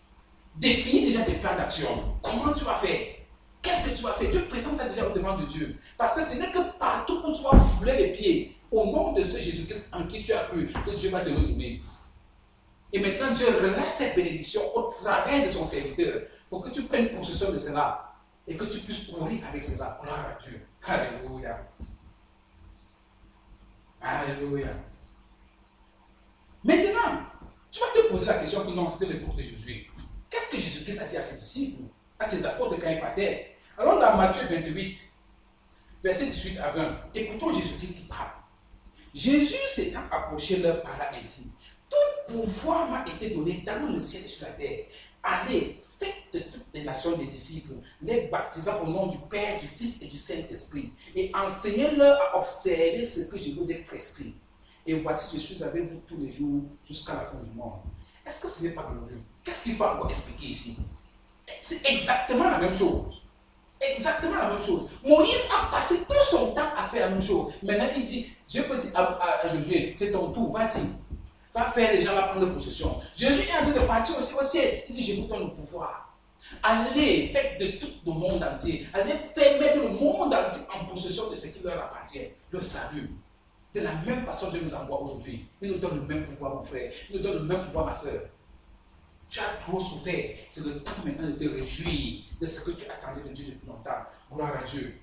Définis déjà des plans d'action. Comment tu vas faire? Qu'est-ce que tu vas faire? Dieu présente ça déjà au devant de Dieu. Parce que ce n'est que partout où tu vas fouler les pieds, au nom de ce Jésus-Christ en qui tu as cru, que Dieu va te le donner. Et maintenant, Dieu relâche cette bénédiction au travers de son serviteur pour que tu prennes possession de cela et que tu puisses courir avec cela. Gloire à Dieu. Alléluia. Alléluia. Maintenant, tu vas te poser la question que non, c'était l'époque de Jésus. Qu'est-ce que Jésus-Christ a dit à ses disciples, à ses apôtres quand ils partaient? Alors dans Matthieu 28, verset 18 à 20, écoutons Jésus-Christ qui parle. Jésus s'étant approché leur parla ainsi. Tout pouvoir m'a été donné dans le ciel et sur la terre. Allez, faites de toutes les nations des disciples, les baptisant au nom du Père, du Fils et du Saint-Esprit, et enseignez-leur à observer ce que je vous ai prescrit. Et voici, je suis avec vous tous les jours jusqu'à la fin du monde. Est-ce que ce n'est pas glorieux? Qu'est-ce qu'il faut encore expliquer ici? C'est exactement la même chose. Exactement la même chose. Moïse a passé tout son temps à faire la même chose. Maintenant, il dit, Dieu peut dire à Josué, c'est ton tour, vas-y. Va faire les gens là prendre possession. Jésus est en train de partir aussi au ciel. Il dit, je vous donne le pouvoir. Allez, faites de tout le monde entier. Allez faire mettre le monde entier en possession de ce qui leur appartient. Le salut. De la même façon, Dieu nous envoie aujourd'hui. Il nous donne le même pouvoir, mon frère. Il nous donne le même pouvoir, ma soeur. Tu as trop souffert. C'est le temps maintenant de te réjouir de ce que tu attendais de Dieu depuis longtemps. Gloire à Dieu.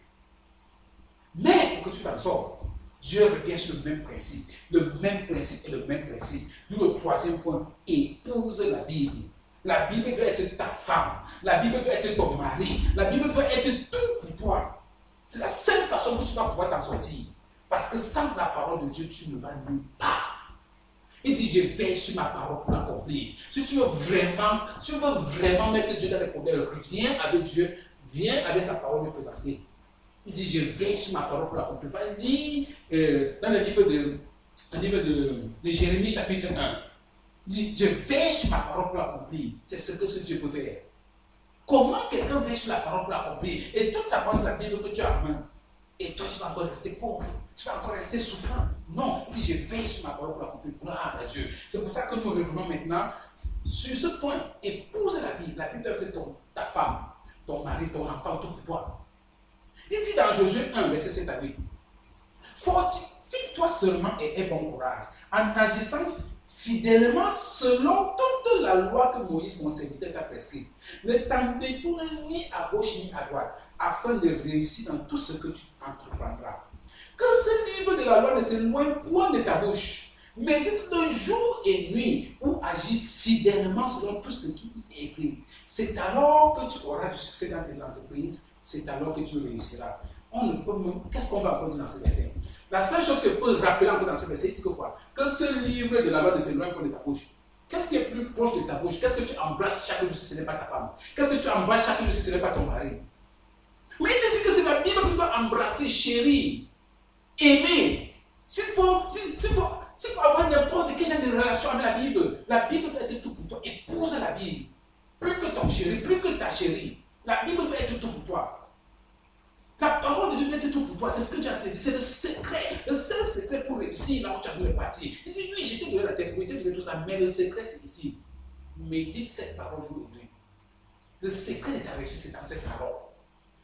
Mais pour que tu t'en sors, Dieu revient sur le même principe. Le même principe et le même principe. D'où le troisième point, épouse la Bible. La Bible doit être ta femme. La Bible doit être ton mari. La Bible doit être tout pour toi. C'est la seule façon que tu vas pouvoir t'en sortir. Parce que sans la parole de Dieu, tu ne vas nulle part. Il dit, je veille sur ma parole pour l'accomplir. Si tu veux vraiment mettre Dieu dans les problèmes, viens avec Dieu, viens avec sa parole me présenter. Il dit, je veille sur ma parole pour l'accomplir. Va lire dans le livre de Jérémie chapitre 1. Il dit, je veille sur ma parole pour l'accomplir. C'est ce que ce Dieu peut faire. Comment quelqu'un veille sur la parole pour l'accomplir? Et toute sa pensée, la Bible que tu as en main. Et toi, tu vas encore rester pauvre. Tu vas encore rester souffrant. Non, il dit, je veille sur ma parole pour l'accomplir. Gloire à Dieu. C'est pour ça que nous revenons maintenant sur ce point. Épouse la Bible. La Bible doit être ta femme, ton mari, ton enfant, tout pour toi. Il dit dans Josué 1, verset 7 à 8. Fortifie-toi seulement et aie bon courage, en agissant fidèlement selon toute la loi que Moïse, mon serviteur, t'a prescrite. Ne t'en détourne ni à gauche ni à droite, afin de réussir dans tout ce que tu entreprendras. Que ce livre de la loi ne s'éloigne point de ta bouche. Médite-le jour et nuit pour agir fidèlement selon tout ce qui est écrit. C'est alors que tu auras du succès dans tes entreprises. C'est alors que tu réussiras. Qu'est-ce qu'on va encore dire dans ce verset? La seule chose que je peux rappeler encore dans ce verset, c'est que quoi? Que ce livre de la loi ne s'éloigne pas de ta bouche. Qu'est-ce qui est plus proche de ta bouche? Qu'est-ce que tu embrasses chaque jour si ce n'est pas ta femme? Qu'est-ce que tu embrasses chaque jour si ce n'est pas ton mari? Mais il te dit que c'est la Bible que tu dois embrasser, chérie, aimer. S'il faut avoir n'importe quel genre de relation avec la Bible doit être tout pour toi. Épouse la Bible. Plus que ton chéri, plus que ta chérie. La Bible doit être tout pour toi. La parole de Dieu doit être tout pour toi. C'est ce que tu as fait. C'est le secret. Le seul secret pour réussir là où tu as voulu partir. Il dit, oui, je t'ai donné la terre, je t'ai donné tout ça, mais le secret, c'est ici. Médite cette parole jour et nuit. Le secret de ta réussite, c'est dans cette parole.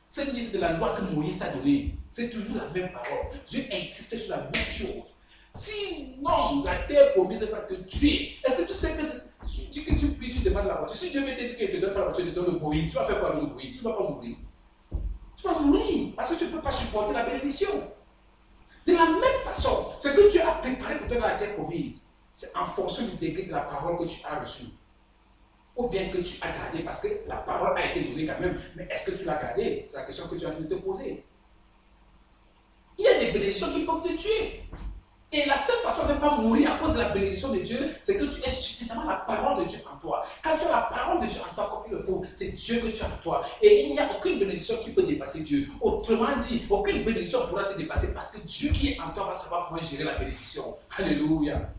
Ce livre de la loi que Moïse t'a donné, c'est toujours la même parole. Dieu insiste sur la même chose. Sinon, la terre promise va te tuer. Est-ce que tu sais que tu dis que tu pries, tu demandes la voiture? Si Dieu veut te dire qu'il ne te donne pas la voiture, il te donne le Boeing, tu vas faire quoi avec le Boeing? Tu ne vas pas mourir. Tu vas mourir parce que tu ne peux pas supporter la bénédiction. De la même façon, ce que Dieu a préparé pour toi dans la terre promise, c'est en fonction du degré de la parole que tu as reçue. Ou bien que tu as gardé, parce que la parole a été donnée quand même. Mais est-ce que tu l'as gardée? C'est la question que tu as envie de te poser. Il y a des bénédictions qui peuvent te tuer. Et la seule façon de ne pas mourir à cause de la bénédiction de Dieu, c'est que tu aies suffisamment la parole de Dieu en toi. Quand tu as la parole de Dieu en toi comme il le faut, c'est Dieu que tu as en toi. Et il n'y a aucune bénédiction qui peut dépasser Dieu. Autrement dit, aucune bénédiction pourra te dépasser parce que Dieu qui est en toi va savoir comment gérer la bénédiction. Alléluia.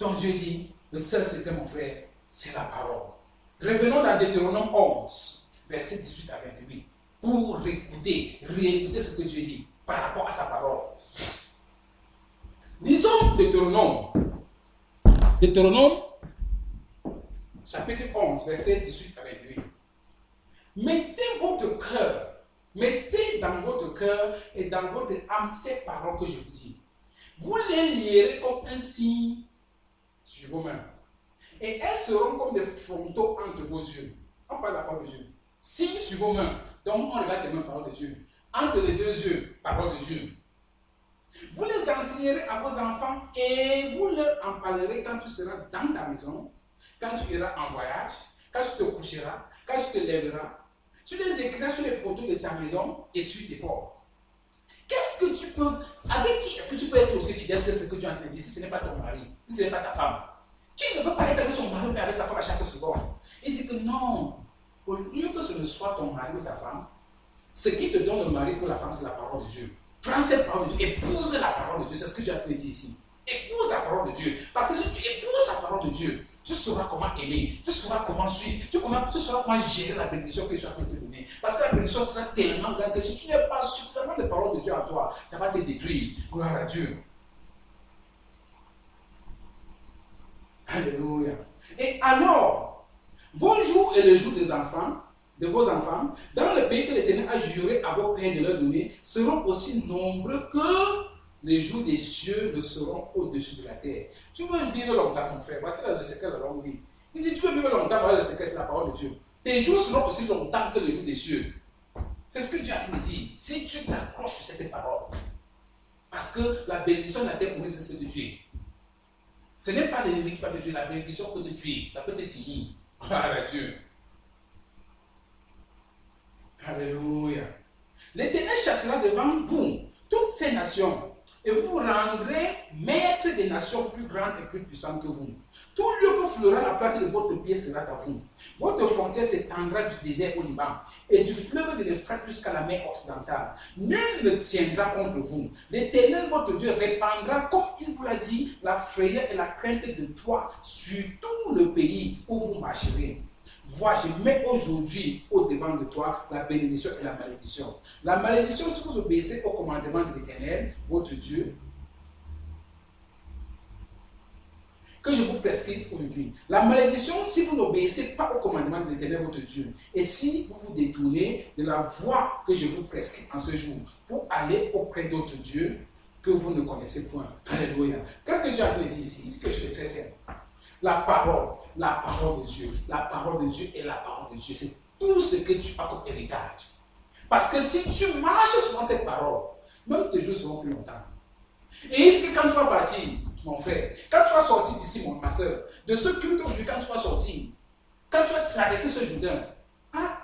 Donc Dieu dit, le seul secret, mon frère, c'est la parole. Revenons dans Deutéronome 11, verset 18 à 28, pour réécouter ce que Dieu dit par rapport à sa parole. Disons Deutéronome, chapitre 11, verset 18 à 28. Mettez dans votre cœur et dans votre âme ces paroles que je vous dis. Vous les lierez comme un signe sur vos mains. Et elles seront comme des frontaux entre vos yeux. On parle de la parole de Dieu. Signe sur vos mains. Donc on regarde les mains, parole de Dieu. Entre les deux yeux, parole de Dieu. Vous les enseignerez à vos enfants et vous leur en parlerez quand tu seras dans ta maison, quand tu iras en voyage, quand tu te coucheras, quand tu te lèveras. Tu les écriras sur les poteaux de ta maison et sur tes portes. Qu'est-ce que tu peux, avec qui est-ce que tu peux être aussi fidèle que ce que tu es en train de dire si ce n'est pas ton mari, si ce n'est pas ta femme? Qui ne veut pas être avec son mari mais avec sa femme à chaque seconde? Il dit que non, au lieu que ce ne soit ton mari ou ta femme, ce qui te donne le mari ou la femme, c'est la parole de Dieu. Prends cette parole de Dieu, épouse la parole de Dieu, c'est ce que tu as dit ici. Épouse la parole de Dieu, parce que si tu épouses la parole de Dieu, tu sauras comment aimer, tu sauras comment suivre, tu sauras comment gérer la bénédiction que tu as te donner. Parce que la bénédiction sera tellement grande que si tu n'as pas suffisamment de parole de Dieu en toi, ça va te détruire. Gloire à Dieu. Alléluia. Et alors, vos jours et les jours des enfants, de vos enfants, dans le pays que l'Éternel a juré à vos pères de leur donner, seront aussi nombreux que les jours des cieux ne seront au-dessus de la terre. Tu veux vivre longtemps, mon frère. Voici le secret de la longue vie. Il dit, tu veux vivre longtemps, voilà le secret, c'est la parole de Dieu. Tes jours seront aussi longtemps que les jours des cieux. C'est ce que Dieu a dit. Si tu t'accroches sur cette parole, parce que la bénédiction de la terre promise, c'est ce que de tuer. Ce n'est pas l'ennemi qui va te tuer, la bénédiction peut te tuer. Ça peut te finir. Gloire à Dieu. Alléluia. L'Éternel chassera devant vous toutes ces nations et vous vous rendrez maître des nations plus grandes et plus puissantes que vous. Tout lieu que fleura la plate de votre pied sera à vous. Votre frontière s'étendra du désert au Liban et du fleuve de l'Euphrate jusqu'à la mer occidentale. Nul ne tiendra contre vous. L'Éternel votre Dieu répandra, comme il vous l'a dit, la frayeur et la crainte de toi sur tout le pays où vous marcherez. Vois, je mets aujourd'hui au-devant de toi la bénédiction et la malédiction. La malédiction, si vous obéissez au commandement de l'Éternel, votre Dieu, que je vous prescris aujourd'hui. La malédiction, si vous n'obéissez pas au commandement de l'Éternel, votre Dieu, et si vous vous détournez de la voie que je vous prescris en ce jour, pour aller auprès d'autres dieux que vous ne connaissez point. Alléluia. Qu'est-ce que Dieu a dit ici? Il dit quelque chose de très simple. La parole de Dieu, la parole de Dieu et la parole de Dieu, c'est tout ce que tu as comme héritage. Parce que si tu marches sur cette parole, même tes jours seront plus longtemps. Et il dit que quand tu vas partir, mon frère, quand tu vas sortir d'ici, ma soeur, de ce culte aujourd'hui, quand tu vas sortir, quand tu vas traverser ce Jourdain,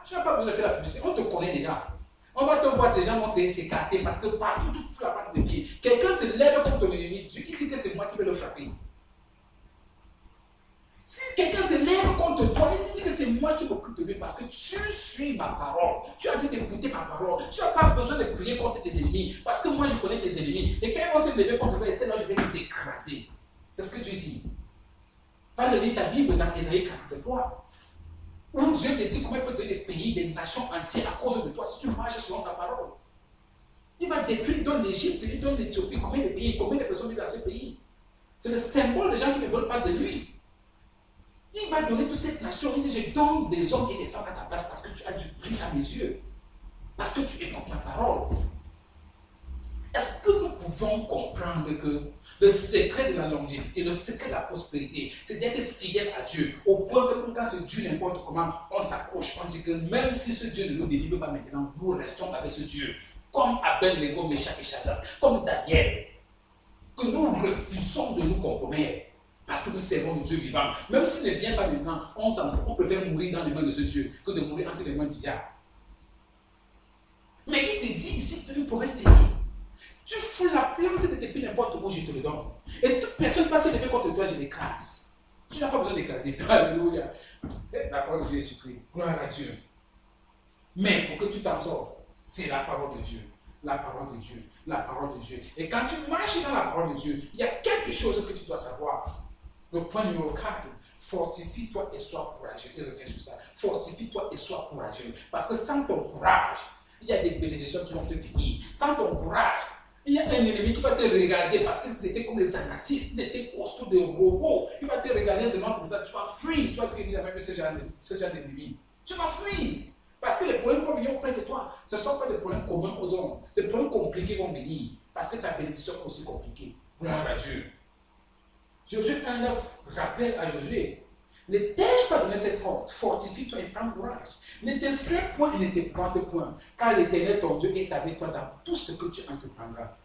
tu n'as pas besoin de faire la publicité, on te connaît déjà. On va te voir, les gens vont s'écarter parce que partout tu fous la patte de pied. Quelqu'un se lève contre ton ennemi, Dieu, il dit que c'est moi qui vais le frapper. Si quelqu'un se lève contre toi, il dit que c'est moi qui m'occupe de lui parce que tu suis ma parole. Tu as dit d'écouter ma parole. Tu n'as pas besoin de prier contre tes ennemis parce que moi je connais tes ennemis. Et quand ils vont se lever contre toi, et c'est là je vais les écraser. C'est ce que tu dis. Va lire ta Bible dans Ésaïe 43. Où Dieu te dit comment il peut donner des pays, des nations entières à cause de toi si tu marches selon sa parole. Il va détruire, il donne l'Égypte, il donne l'Éthiopie, combien de pays, combien de personnes vivent dans ces pays. C'est le symbole des gens qui ne veulent pas de lui. Il va donner toute cette nation. Il dit, je donne des hommes et des femmes à ta place parce que tu as du prix à mes yeux. Parce que tu écoutes ma parole. Est-ce que nous pouvons comprendre que le secret de la longévité, le secret de la prospérité, c'est d'être fidèle à Dieu, au point que quand ce Dieu n'importe comment, on s'accroche, on dit que même si ce Dieu ne nous délivre pas maintenant, nous restons avec ce Dieu. Comme Abel, Nego, Meshach et Shadrach, comme Daniel, que nous refusons de nous compromettre. Parce que nous servons le Dieu vivant. Même s'il ne vient pas maintenant, on préfère mourir dans les mains de ce Dieu que de mourir entre les mains du diable. Mais il te dit ici une promesse terrible. Tu fous la plante de tes pieds n'importe où, je te le donne. Et toute personne qui va se lever contre toi, je l'écrase. Tu n'as pas besoin d'écraser. Alléluia. La parole de Dieu est suprême. Gloire à Dieu. Mais pour que tu t'en sors, c'est la parole de Dieu. La parole de Dieu. La parole de Dieu. Et quand tu marches dans la parole de Dieu, il y a quelque chose que tu dois savoir. Le point numéro 4, fortifie-toi et sois courageux. Je reviens sur ça. Fortifie-toi et sois courageux. Parce que sans ton courage, il y a des bénédictions qui vont te finir. Sans ton courage, il y a un ennemi qui va te regarder parce que c'était comme les anarchistes, c'était costauds de robots. Il va te regarder seulement comme ça, tu vas fuir. Tu vois ce que j'ai jamais vu ce genre d'ennemi. Tu vas fuir. Parce que les problèmes vont venir auprès de toi. Ce ne sont pas des problèmes communs aux hommes. Des problèmes compliqués vont venir. Parce que ta bénédiction est aussi compliquée. Gloire à Dieu. Josué 1,9 rappelle à Josué, ne t'ai-je pas donné cette ordre, fortifie-toi et prends courage. Ne t'effraie point et ne t'épouvante point, car l'Éternel ton Dieu est avec toi dans tout ce que tu entreprendras.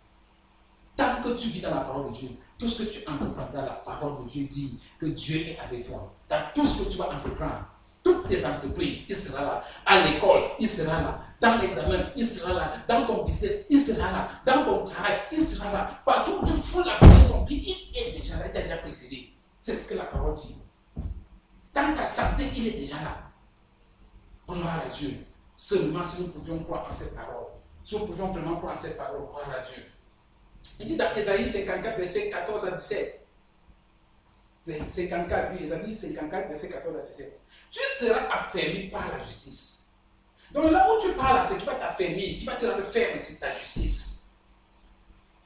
Tant que tu vis dans la parole de Dieu, tout ce que tu entreprendras, la parole de Dieu dit que Dieu est avec toi. Dans tout ce que tu vas entreprendre, toutes tes entreprises, il sera là. À l'école, il sera là. Dans l'examen, il sera là. Dans ton business, il sera là. Dans ton travail, il sera là. Partout où tu fous la prière, ton pied, il est déjà là. Il t'a déjà précédé. C'est ce que la parole dit. Dans ta santé, il est déjà là. Gloire à Dieu. Seulement si nous pouvions croire en cette parole. Si nous pouvions vraiment croire en cette parole, gloire à Dieu. Il dit dans Ésaïe 54, verset 14 à 17. Verset 54, oui, Ésaïe 54, verset 14 à 17. Tu seras affermi par la justice. Donc là où tu parles, c'est qui va t'affermir, qui va te rendre ferme, c'est ta justice.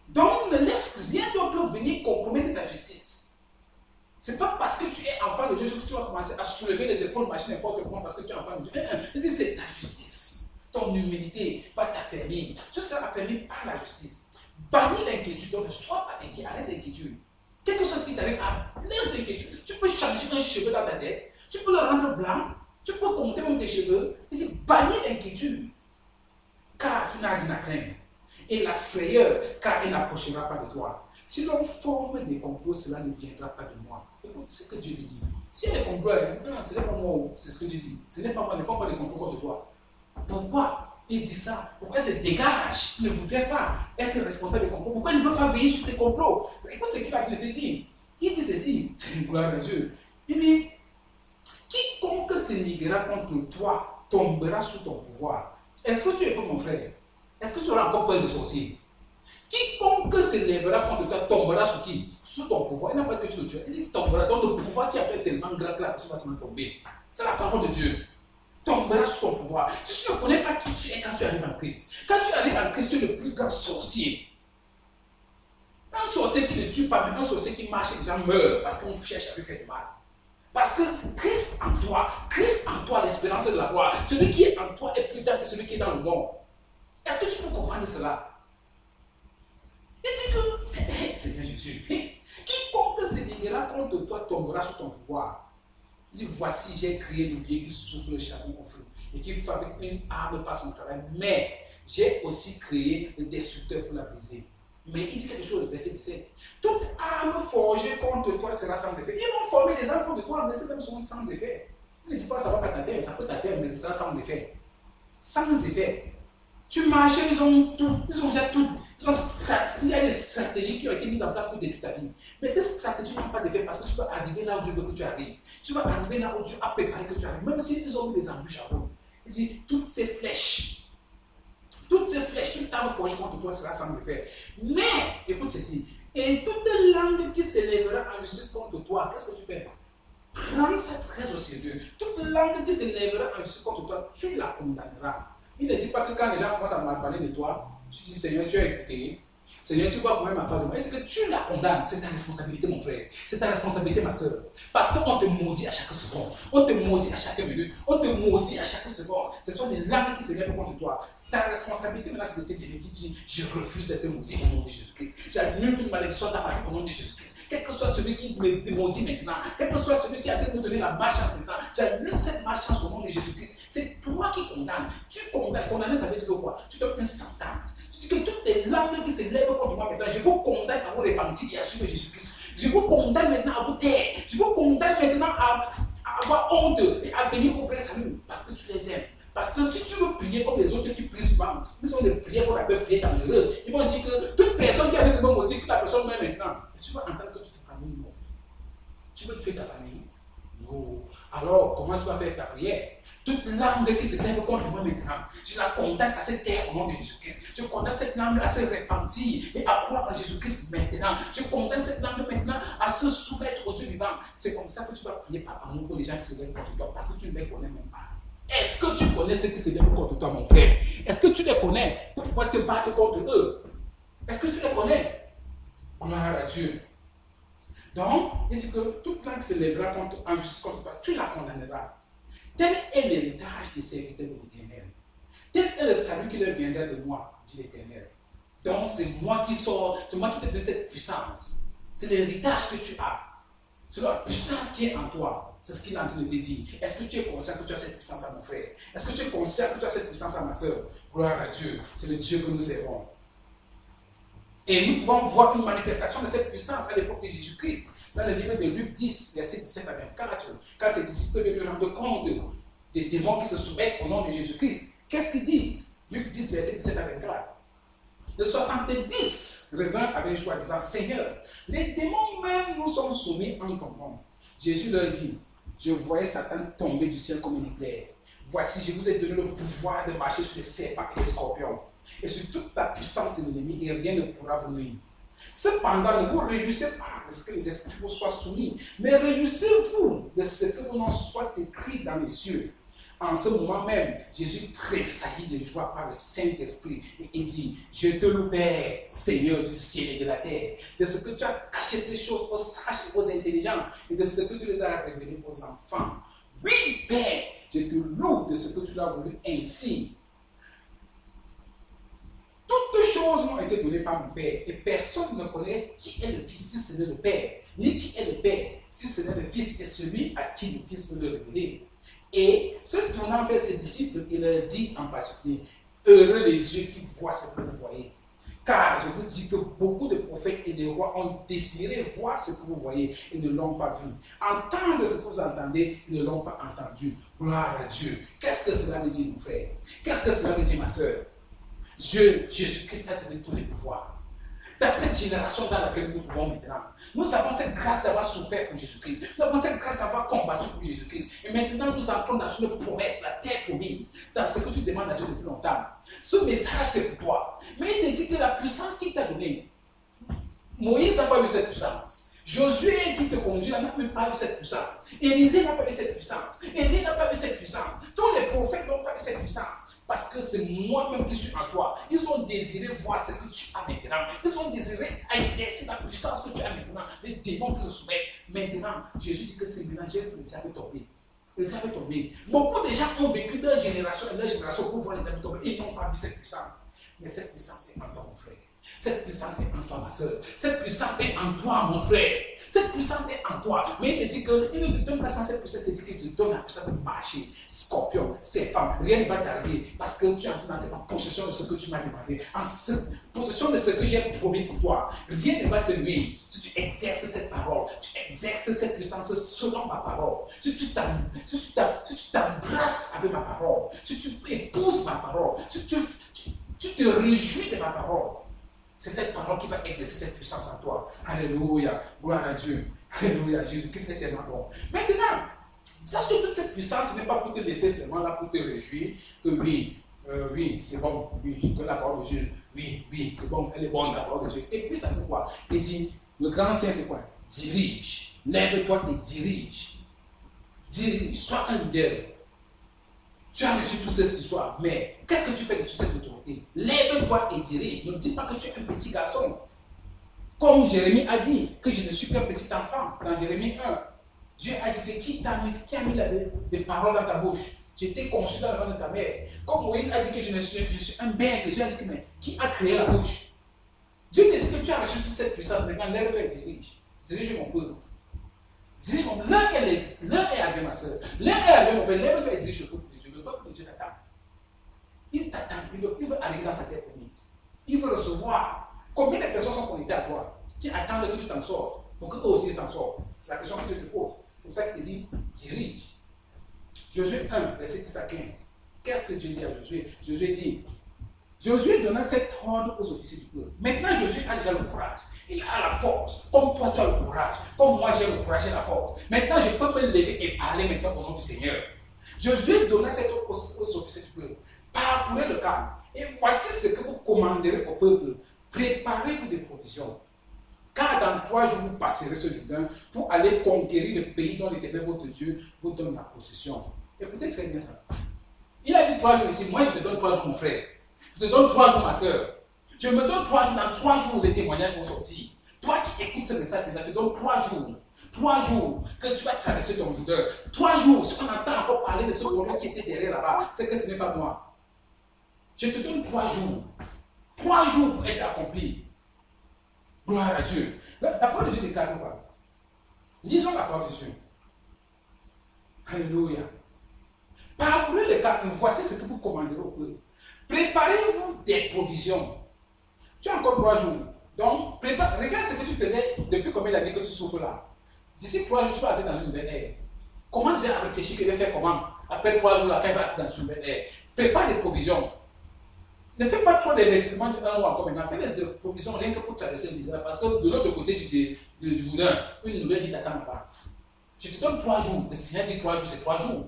Donc ne laisse rien d'autre venir compromettre ta justice. C'est pas parce que tu es enfant de Dieu que tu vas commencer à soulever les épaules, machin, n'importe comment, parce que tu es enfant de Dieu. C'est ta justice. Ton humilité va t'affermir. Tu seras affermi par la justice. Bannis l'inquiétude, donc ne sois pas inquiet, arrête l'inquiétude. Quelque chose qui t'arrive, laisse l'inquiétude. Tu peux changer un cheveu dans ta tête, tu peux le rendre blanc, tu peux compter même tes cheveux. Il dit bannis l'inquiétude, car tu n'as rien à craindre. Et la frayeur, car elle n'approchera pas de toi. Si l'on forme des complots, cela ne viendra pas de moi. Écoute ce que Dieu te dit. Si il y a des complots, non, ce n'est pas moi, c'est ce que Dieu dit. Ce n'est pas moi, ne forme pas des complots contre toi. Pourquoi il dit ça? Pourquoi il se dégage? Il ne voudrait pas être responsable des complots. Pourquoi il ne veut pas veiller sur tes complots? Écoute ce qu'il a dit. Il dit ceci, c'est une gloire à Dieu. Il dit, quiconque se liguera contre toi tombera sous ton pouvoir. Est-ce que tu es comme mon frère? Est-ce que tu auras encore peur de sorcier? Quiconque se lèvera contre toi tombera sous qui? Sous ton pouvoir. Il n'a pas dit que tu le tues. Il dit tombera. Donc le pouvoir qui a été tellement grand que la personne va se tomber. C'est la parole de Dieu. Tombera sous ton pouvoir. Si tu ne connais pas qui tu es quand tu arrives en Christ, quand tu arrives en Christ, tu es le plus grand sorcier. Un sorcier qui ne tue pas, mais un sorcier qui marche et les gens meurent parce qu'on cherche à lui faire du mal. Parce que Christ en toi, l'espérance de la gloire, celui qui est en toi est plus grand que celui qui est dans le monde. Est-ce que tu peux comprendre cela? Il dit que, Seigneur Jésus, quiconque se liguera contre toi tombera sous ton pouvoir. Il dit, voici, j'ai créé le vieux qui souffle le charbon au feu et qui fabrique une arme par son travail, mais j'ai aussi créé le destructeur pour la briser. Mais il dit quelque chose, verset 17. Toute arme forgée contre toi sera sans effet. Ils vont former des armes contre toi, mais ces armes seront sans effet. Il ne dit pas ça va pas t'atteindre, ça peut t'atteindre, mais ce sera sans effet. Sans effet. Tu marches, ils ont déjà tout. Il y a des stratégies qui ont été mises en place pour détruire ta vie. Mais ces stratégies n'ont pas d'effet parce que tu vas arriver là où Dieu veut que tu arrives. Tu vas arriver là où Dieu a préparé que tu arrives. Même s'ils ont mis des embûches à vous. Il dit, toutes ces flèches, toute arme forgée contre toi sera sans effet. Mais, écoute ceci, et toute langue qui s'élèvera en justice contre toi, qu'est-ce que tu fais? Prends ça très au sérieux. Toute langue qui s'élèvera en justice contre toi, tu la condamneras. Il ne dit pas que quand les gens commencent à mal parler de toi, tu dis Seigneur, tu as écouté. Seigneur, tu vois quand même à part de moi. Il dit que tu la condamnes. C'est ta responsabilité, mon frère. C'est ta responsabilité, ma soeur. Parce qu'on te maudit à chaque seconde. On te maudit à chaque minute. On te maudit à chaque seconde. Ce sont les langues qui se lèvent contre toi. C'est ta responsabilité maintenant, c'est de te dire, je refuse d'être maudit au nom de Jésus-Christ. J'annule toute malédiction dans ma vie au nom de Jésus-Christ. Quel que soit celui qui me maudit maintenant, quel que soit celui qui a me donner la malchance maintenant, j'annule cette malchance au nom de Jésus-Christ. C'est toi qui condamnes. Tu condamnes. Condamner, ça veut dire quoi? Tu donnes une sentence. Tu dis que toutes les langues qui se lèvent contre moi maintenant, je vous condamne à vous repentir et à suivre Jésus-Christ. Je vous condamne maintenant à vous taire. Je vous condamne maintenant à avoir honte et à venir au vrai salut parce que tu les aimes. Parce que si tu veux prier comme les autres qui prient souvent, ils ont des prières qu'on appelle prières dangereuses. Ils vont dire que toute personne qui a fait le bon aussi, que la personne meurt maintenant. Et tu vas entendre que toute ta famille meurt. Tu veux tuer ta famille? Non. Alors, comment tu vas faire ta prière? Toute langue qui se lève contre moi maintenant, je la condamne à se taire au nom de Jésus-Christ. Je condamne cette langue à se repentir et à croire en Jésus-Christ maintenant. Je condamne cette langue maintenant à se soumettre au Dieu vivant. C'est comme ça que tu vas prier par amour pour les gens qui se lèvent contre toi, parce que tu ne les connais même pas. Est-ce que tu connais ceux qui se lèvent contre toi, mon frère? Est-ce que tu les connais pour pouvoir te battre contre eux? Est-ce que tu les connais? Gloire à Dieu. Donc, il dit que toute langue qui se lèvera en justice contre toi, tu la condamneras. Tel est l'héritage des serviteurs de l'Éternel. Tel est le salut qui leur viendra de moi, dit l'Éternel. Donc, c'est moi qui sors, c'est moi qui te donne cette puissance. C'est l'héritage que tu as. C'est la puissance qui est en toi. C'est ce qu'il est en train de te dire. Est-ce que tu es conscient que tu as cette puissance à mon frère? Est-ce que tu es conscient que tu as cette puissance à ma soeur? Gloire à Dieu. C'est le Dieu que nous servons. Et nous pouvons voir une manifestation de cette puissance à l'époque de Jésus-Christ. Dans le livre de Luc 10, verset 17 à 24, quand ses disciples viennent lui rendre compte des démons qui se soumettent au nom de Jésus-Christ, qu'est-ce qu'ils disent? Luc 10, verset 17 à 24. Les 70 revinrent avec joie, disant, Seigneur, les démons même nous sont soumis en ton nom. Jésus leur dit, je voyais Satan tomber du ciel comme une éclair. Voici, je vous ai donné le pouvoir de marcher sur les serpents et les scorpions, et sur toute la puissance de l'ennemi, et rien ne pourra vous nuire. Cependant, ne vous réjouissez pas de ce que les esprits vous soient soumis, mais réjouissez-vous de ce que vous en soit écrit dans les cieux. En ce moment même, Jésus tressaillit de joie par le Saint-Esprit et il dit, je te loue, Père, Seigneur du ciel et de la terre, de ce que tu as caché ces choses aux sages et aux intelligents et de ce que tu les as révélées aux enfants. Oui, Père, je te loue de ce que tu l'as voulu ainsi. Toutes choses m'ont été données par mon Père, et personne ne connaît qui est le Fils si ce n'est le Père, ni qui est le Père si ce n'est le Fils, et celui à qui le Fils peut le révéler. Et se tournant vers ses disciples, il leur dit en particulier, heureux les yeux qui voient ce que vous voyez. Car je vous dis que beaucoup de prophètes et de rois ont désiré voir ce que vous voyez et ne l'ont pas vu. Entendre ce que vous entendez, ils ne l'ont pas entendu. Gloire à Dieu. Qu'est-ce que cela veut dire, mon frère? Qu'est-ce que cela veut dire, ma soeur? Dieu, Jésus-Christ a donné tous les pouvoirs. Dans cette génération dans laquelle nous vivons maintenant, nous avons cette grâce d'avoir souffert pour Jésus-Christ. Nous avons cette grâce d'avoir combattu pour Jésus-Christ. Et maintenant, nous entrons dans une promesse, la terre promise, dans ce que tu demandes à Dieu depuis longtemps. Ce message, c'est pour toi. Mais il te dit que la puissance qu'il t'a donnée, Moïse n'a pas eu cette puissance. Josué qui te conduit n'a même pas eu cette puissance. Élisée n'a pas eu cette puissance. Élie n'a pas eu cette puissance. Tous les prophètes n'ont pas eu cette puissance. Parce que c'est moi-même qui suis en toi. Ils ont désiré voir ce que tu as maintenant. Ils ont désiré exercer la puissance que tu as maintenant. Les démons qui se soumettent. Maintenant, Jésus dit que c'est mélangé, les avaient tombés. Les avaient tombés. Beaucoup de gens ont vécu leur génération et leur génération pour voir les avaient tombés. Ils n'ont pas vu cette puissance. Mais cette puissance est en toi, mon frère. Cette puissance est en toi, ma soeur. Cette puissance est en toi, mon frère. Cette puissance est en toi. Mais il te dit qu'il ne te donne pas cette puissance, il te dit qu'il te donne la puissance de marcher. Scorpion, serpent, rien ne va t'arriver parce que tu es en train d'entrer en possession de ce que tu m'as demandé, en possession de ce que j'ai promis pour toi. Rien ne va te nuire. Si tu exerces cette parole, tu exerces cette puissance selon ma parole. Si tu t'embrasses avec ma parole, si tu épouses ma parole, si tu te réjouis de ma parole. C'est cette parole qui va exercer cette puissance en toi. Alléluia. Gloire à Dieu. Alléluia. Jésus-Christ est tellement bon. Maintenant, sache que toute cette puissance n'est pas pour te laisser seulement là pour te réjouir que oui, c'est bon, oui, je connais la parole de Dieu. Oui, c'est bon, elle est bonne la parole de Dieu. Et puis ça fait quoi? Il dit, le grand saint c'est quoi? Dirige. Lève-toi et dirige. Dirige. Sois un leader. Tu as reçu toute cette histoire, mais qu'est-ce que tu fais de toute cette autorité? Lève-toi et dirige. Ne dis pas que tu es un petit garçon. Comme Jérémie a dit que je ne suis qu'un petit enfant. Dans Jérémie 1, Dieu a dit que qui a mis des paroles dans ta bouche? Je t'ai conçu dans le ventre de ta mère. Comme Moïse a dit que je suis un bête, Dieu a dit que mais qui a créé la bouche? Dieu te dit que tu as reçu toute cette puissance. Maintenant, lève-toi et dirige. Dirige mon peuple. Dirige mon peuple. L'un est arrivé, ma soeur. L'un est arrivé, mon frère. Lève-toi et dirige le peuple de Dieu. Le peuple de Dieu t'attend. Il t'attend. Il veut arriver dans sa terre promise. Il veut recevoir. Combien de personnes sont connectées à toi qui attendent que tu t'en sortes pour qu'eux aussi s'en sortent? C'est la question que Dieu te pose. C'est pour ça qu'il te dit dirige. Josué 1, verset 10 à 15. Qu'est-ce que Dieu dit à Josué? Josué dit, Josué donna cet ordre aux officiers du peuple. Maintenant, Josué a déjà le courage. Il a la force. Comme toi, tu as le courage. Comme moi, j'ai le courage et la force. Maintenant, je peux me lever et parler maintenant au nom du Seigneur. Josué donna cet ordre aux officiers du peuple. Parcourez le camp. Et voici ce que vous commanderez au peuple. Préparez-vous des provisions. Car dans 3 jours, vous passerez ce Jourdain pour aller conquérir le pays dont l'Éternel votre Dieu vous donne la possession. Écoutez très bien ça. Il a dit 3 jours ici. Moi, je te donne 3 jours, mon frère. Je te donne 3 jours, ma soeur. Je me donne 3 jours. Dans 3 jours, les témoignages vont sortir. Toi qui écoutes ce message, je te donne 3 jours. 3 jours que tu vas traverser ton Jourdain. 3 jours. Si on entend encore parler de ce problème qui était derrière là-bas, c'est que ce n'est pas moi. Je te donne 3 jours. 3 jours pour être accompli. Gloire à Dieu. La parole de Dieu déclare quoi? Lisons la parole de Dieu. Alléluia. Parcourez le camp, voici ce que vous commanderez au peuple. Préparez-vous des provisions. Tu as encore 3 jours. Donc, prépare, regarde ce que tu faisais depuis combien d'années que tu souffres là. D'ici 3 jours, tu vas entrer dans une nouvelle ère. Commence déjà à réfléchir que je vais faire comment. Après 3 jours, là, quand il va entrer dans une nouvelle ère. Prépare des provisions. Ne fais pas trop d'investissements de 1 mois comme maintenant. Fais des provisions rien que pour traverser le désert. Parce que de l'autre côté du Jourdain, une nouvelle vie t'attend là-bas. Je te donne 3 jours. Le Seigneur dit 3 jours, c'est 3 jours.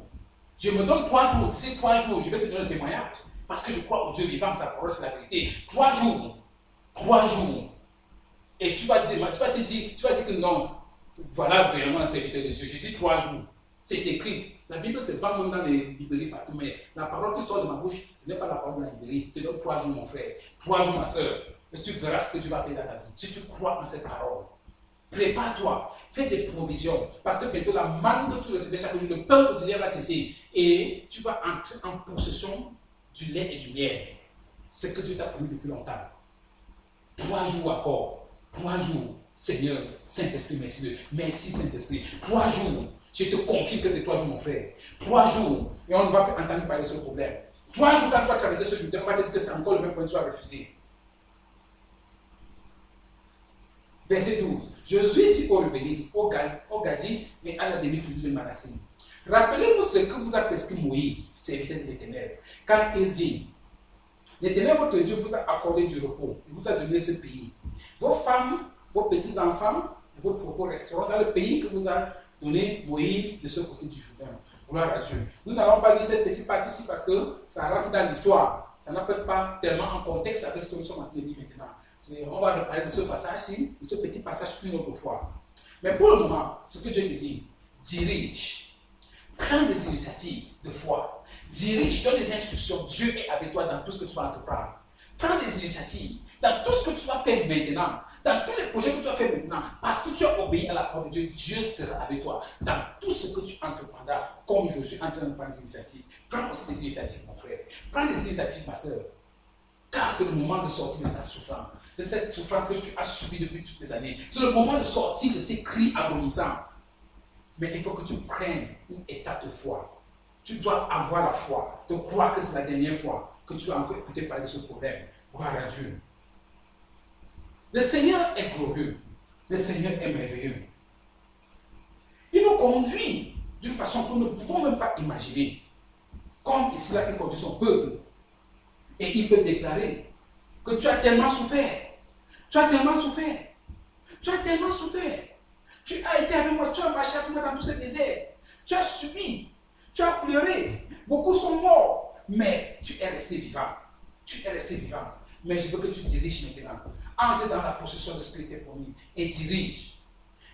Je me donne 3 jours. D'ici 3 jours, je vais te donner le témoignage. Parce que je crois au Dieu vivant, sa parole, c'est la vérité. 3 jours. 3 jours. Et tu vas te dire que non, voilà vraiment un serviteur de Dieu. Je dis 3 jours. C'est écrit. La Bible se vend même dans les librairies partout, mais la parole qui sort de ma bouche, ce n'est pas la parole de la librairie. Je te donne 3 jours, mon frère. 3 jours, ma soeur. Et tu verras ce que tu vas faire dans ta vie. Si tu crois en cette parole, prépare-toi. Fais des provisions. Parce que bientôt, la manne que tu recevais chaque jour, le pain quotidien va cesser. Et tu vas entrer en possession du lait et du miel. Ce que Dieu t'a promis depuis longtemps. 3 jours encore. 3 jours. Seigneur, Saint-Esprit, merci Dieu. Merci Saint-Esprit. 3 jours. Je te confirme que c'est 3 jours, mon frère. 3 jours. Et on ne va plus entendre parler de ce problème. 3 jours, quand tu vas traverser ce jour, on va te dire que c'est encore le même point que tu vas refuser. Verset 12. Josué dit aux rebelles, aux Gadites et à la demi-tribu de Manassé. Rappelez-vous ce que vous a prescrit Moïse, serviteur de l'Éternel, quand il dit, l'Éternel votre Dieu vous a accordé du repos, il vous a donné ce pays. Vos femmes, vos petits-enfants, vos propos resteront dans le pays que vous a donné Moïse de ce côté du Jourdain. Gloire à Dieu. Nous n'allons pas lire cette petite partie-ci parce que ça rentre dans l'histoire. Ça n'appelle pas tellement en contexte avec ce que nous sommes en train de lire maintenant. On va reparler de ce passage-ci, de ce petit passage une autre fois. Mais pour le moment, ce que Dieu te dit, dirige, prends des initiatives de foi, dirige, donne des instructions. Dieu est avec toi dans tout ce que tu vas entreprendre. Prends des initiatives dans tout ce que tu vas faire maintenant, dans tous les projets que tu vas faire maintenant, parce que tu as obéi à la parole de Dieu, Dieu sera avec toi dans tout ce que tu entreprendras, comme je suis en train de prendre des initiatives. Prends aussi des initiatives, mon frère. Prends des initiatives, ma soeur. Car c'est le moment de sortir de sa souffrance, de cette souffrance que tu as subie depuis toutes les années. C'est le moment de sortir de ces cris agonisants. Mais il faut que tu prennes une étape de foi. Tu dois avoir la foi, de croire que c'est la dernière fois que tu as encore écouté parler de ce problème. Gloire à Dieu. Le Seigneur est glorieux. Le Seigneur est merveilleux. Il nous conduit d'une façon que nous ne pouvons même pas imaginer. Comme ici, là, il conduit son peuple. Et il peut déclarer que tu as tellement souffert. Tu as tellement souffert. Tu as tellement souffert. Tu as été avec moi, tu as marché avec moi dans tout ce désert. Tu as subi. Tu as pleuré. Beaucoup sont morts. Mais tu es resté vivant. Tu es resté vivant. Mais je veux que tu diriges maintenant. Entre dans la possession de ce qui t'est promis et dirige.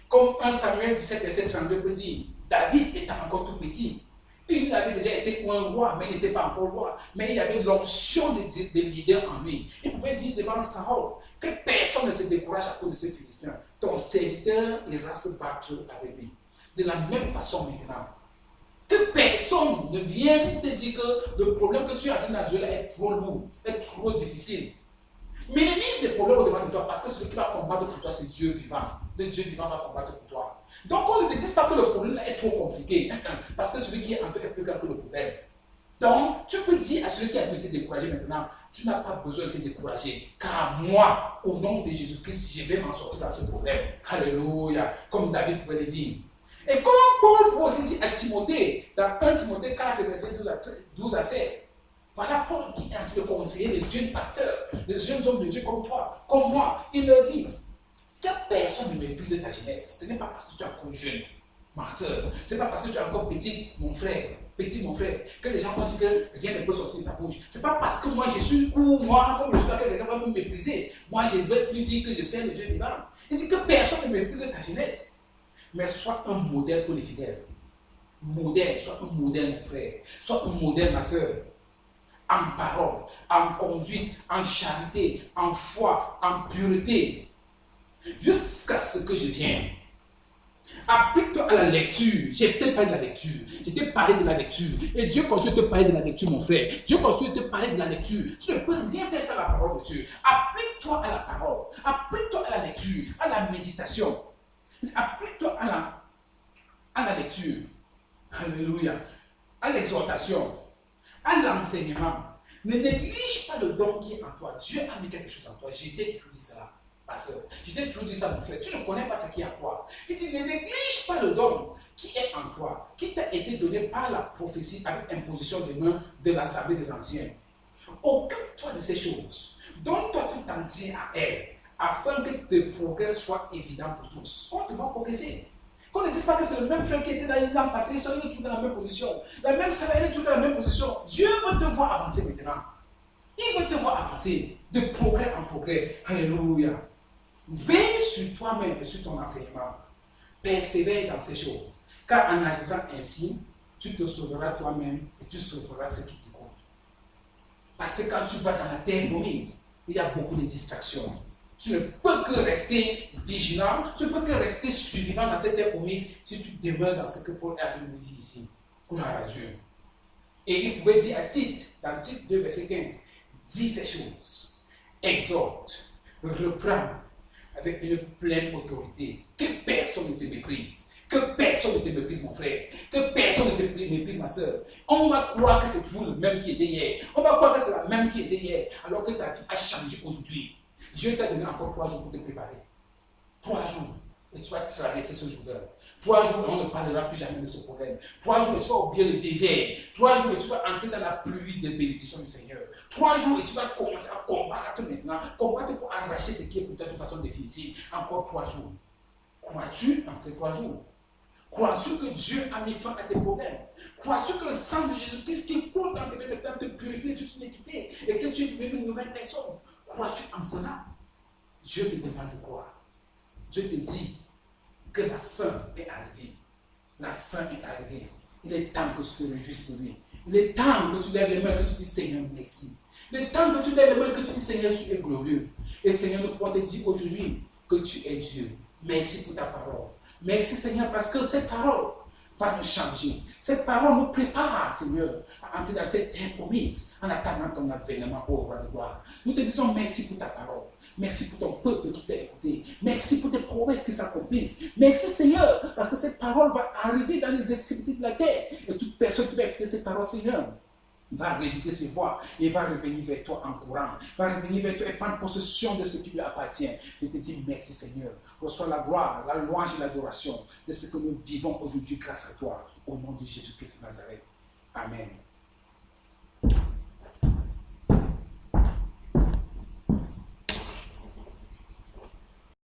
Comme 1 Samuel 17, verset 32 peut dire, David étant encore tout petit, il avait déjà été un roi, mais il n'était pas encore roi. Mais il y avait l'onction de leader en lui. Il pouvait dire devant Saul que personne ne se décourage à cause de ces Philistins. Ton serviteur ira se battre avec lui. De la même façon maintenant, que personne ne vienne te dire que le problème que tu as dans Dieu là est trop lourd, est trop difficile. Minimise les problèmes au-devant de toi parce que celui qui va combattre pour toi, c'est Dieu vivant. Le Dieu vivant va combattre pour toi. Donc on ne te dise pas que le problème là est trop compliqué parce que celui qui est un peu est plus grand que le problème. Donc tu peux dire à celui qui a été découragé maintenant, tu n'as pas besoin de te décourager car moi, au nom de Jésus-Christ, je vais m'en sortir dans ce problème. Alléluia, comme David pouvait le dire. Et comme Paul peut aussi dire à Timothée, dans 1 Timothée 4, verset 12 à 16, voilà Paul qui est en train de conseiller les jeunes pasteurs, les jeunes hommes de Dieu comme toi, comme moi. Il leur dit que personne ne méprise ta jeunesse. Ce n'est pas parce que tu es encore jeune, ma soeur. Ce n'est pas parce que tu es encore petit, mon frère, que les gens vont dire que rien ne peut sortir de ta bouche. Ce n'est pas parce que moi je suis court, moi, comme je suis là, que quelqu'un va me mépriser. Moi, je vais lui dire que je sers le Dieu vivant. Il dit que personne ne méprise ta jeunesse. Mais sois un modèle pour les fidèles. Sois un modèle, mon frère. Sois un modèle, ma soeur. En parole, en conduite, en charité, en foi, en pureté. Jusqu'à ce que je vienne. Applique-toi à la lecture. J'ai peut-être parlé de la lecture. Je t'ai parlé de la lecture. Et Dieu continue de te parler de la lecture, mon frère. Dieu continue de te parler de la lecture. Tu ne peux rien faire sans la parole de Dieu. Applique-toi à la parole. Applique-toi à la lecture, à la méditation. Applique-toi à la lecture. Alléluia. À l'exhortation. À l'enseignement. Ne néglige pas le don qui est en toi. Dieu a mis quelque chose en toi. Je t'ai toujours dit cela. ma soeur. Je t'ai toujours dit ça, mon frère. Tu ne connais pas ce qui est en toi. Il dit, ne néglige pas le don qui est en toi, qui t'a été donné par la prophétie avec imposition de main de l'Assemblée des anciens. Occupe-toi de ces choses. Donne-toi tout entier à elle, afin que tes progrès soient évidents pour tous. On te va progresser. Qu'on ne dise pas que c'est le même frère qui était dans l'an passé, il est toujours dans la même position. La même sœur, elle est toujours dans la même position. Dieu veut te voir avancer maintenant. Il veut te voir avancer de progrès en progrès. Alléluia. Veille sur toi-même et sur ton enseignement. Persévère dans ces choses. Car en agissant ainsi, tu te sauveras toi-même et tu sauveras ceux qui t'écoutent. Parce que quand tu vas dans la terre promise, il y a beaucoup de distractions. Tu ne peux que rester vigilant, tu ne peux que rester survivant dans cette terre promise si tu demeures dans ce que Paul a nous dit ici. Gloire à Dieu. Et il pouvait dire à Tite, dans Tite 2, verset 15, dis ces choses, exhorte, reprends avec une pleine autorité, que personne ne te méprise, que personne ne te méprise mon frère, que personne ne te méprise ma soeur. On va croire que c'est toujours le même qui était hier, on va croire que c'est la même qui était hier, alors que ta vie a changé aujourd'hui. Dieu t'a donné encore 3 jours pour te préparer. 3 jours. Et tu vas traverser ce jour-là. 3 jours, on ne parlera plus jamais de ce problème. 3 jours, et tu vas oublier le désert. 3 jours, et tu vas entrer dans la pluie de bénédiction du Seigneur. 3 jours, et tu vas commencer à combattre maintenant. Combattre pour arracher ce qui est pour toi de façon définitive. Encore 3 jours. Crois-tu en ces 3 jours? Crois-tu que Dieu a mis fin à tes problèmes? Crois-tu que le sang de Jésus-Christ qui coule dans tes veines te purifie de toute iniquité et que tu es devenu une nouvelle personne? Crois-tu en cela? Dieu te demande de croire. Dieu te dit que la fin est arrivée. La fin est arrivée. Il est temps que tu te réjouisses de lui. Il est temps que tu lèves les mains et que tu dis Seigneur, merci. Il est temps que tu lèves les mains et que tu dis Seigneur, tu es glorieux. Et Seigneur, nous pouvons te dire aujourd'hui que tu es Dieu. Merci pour ta parole. Merci Seigneur parce que cette parole va nous changer. Cette parole nous prépare, Seigneur, à entrer dans cette terre promise en attendant ton avènement au roi de gloire. Nous te disons merci pour ta parole. Merci pour ton peuple qui t'a écouté. Merci pour tes promesses qui s'accomplissent. Merci Seigneur parce que cette parole va arriver dans les extrémités de la terre. Et toute personne qui va écouter cette parole, Seigneur, va réviser ses voies et va revenir vers toi en courant, va revenir vers toi et prendre possession de ce qui lui appartient. Je te dis merci Seigneur. Reçois la gloire, la louange et l'adoration de ce que nous vivons aujourd'hui grâce à toi. Au nom de Jésus-Christ de Nazareth. Amen.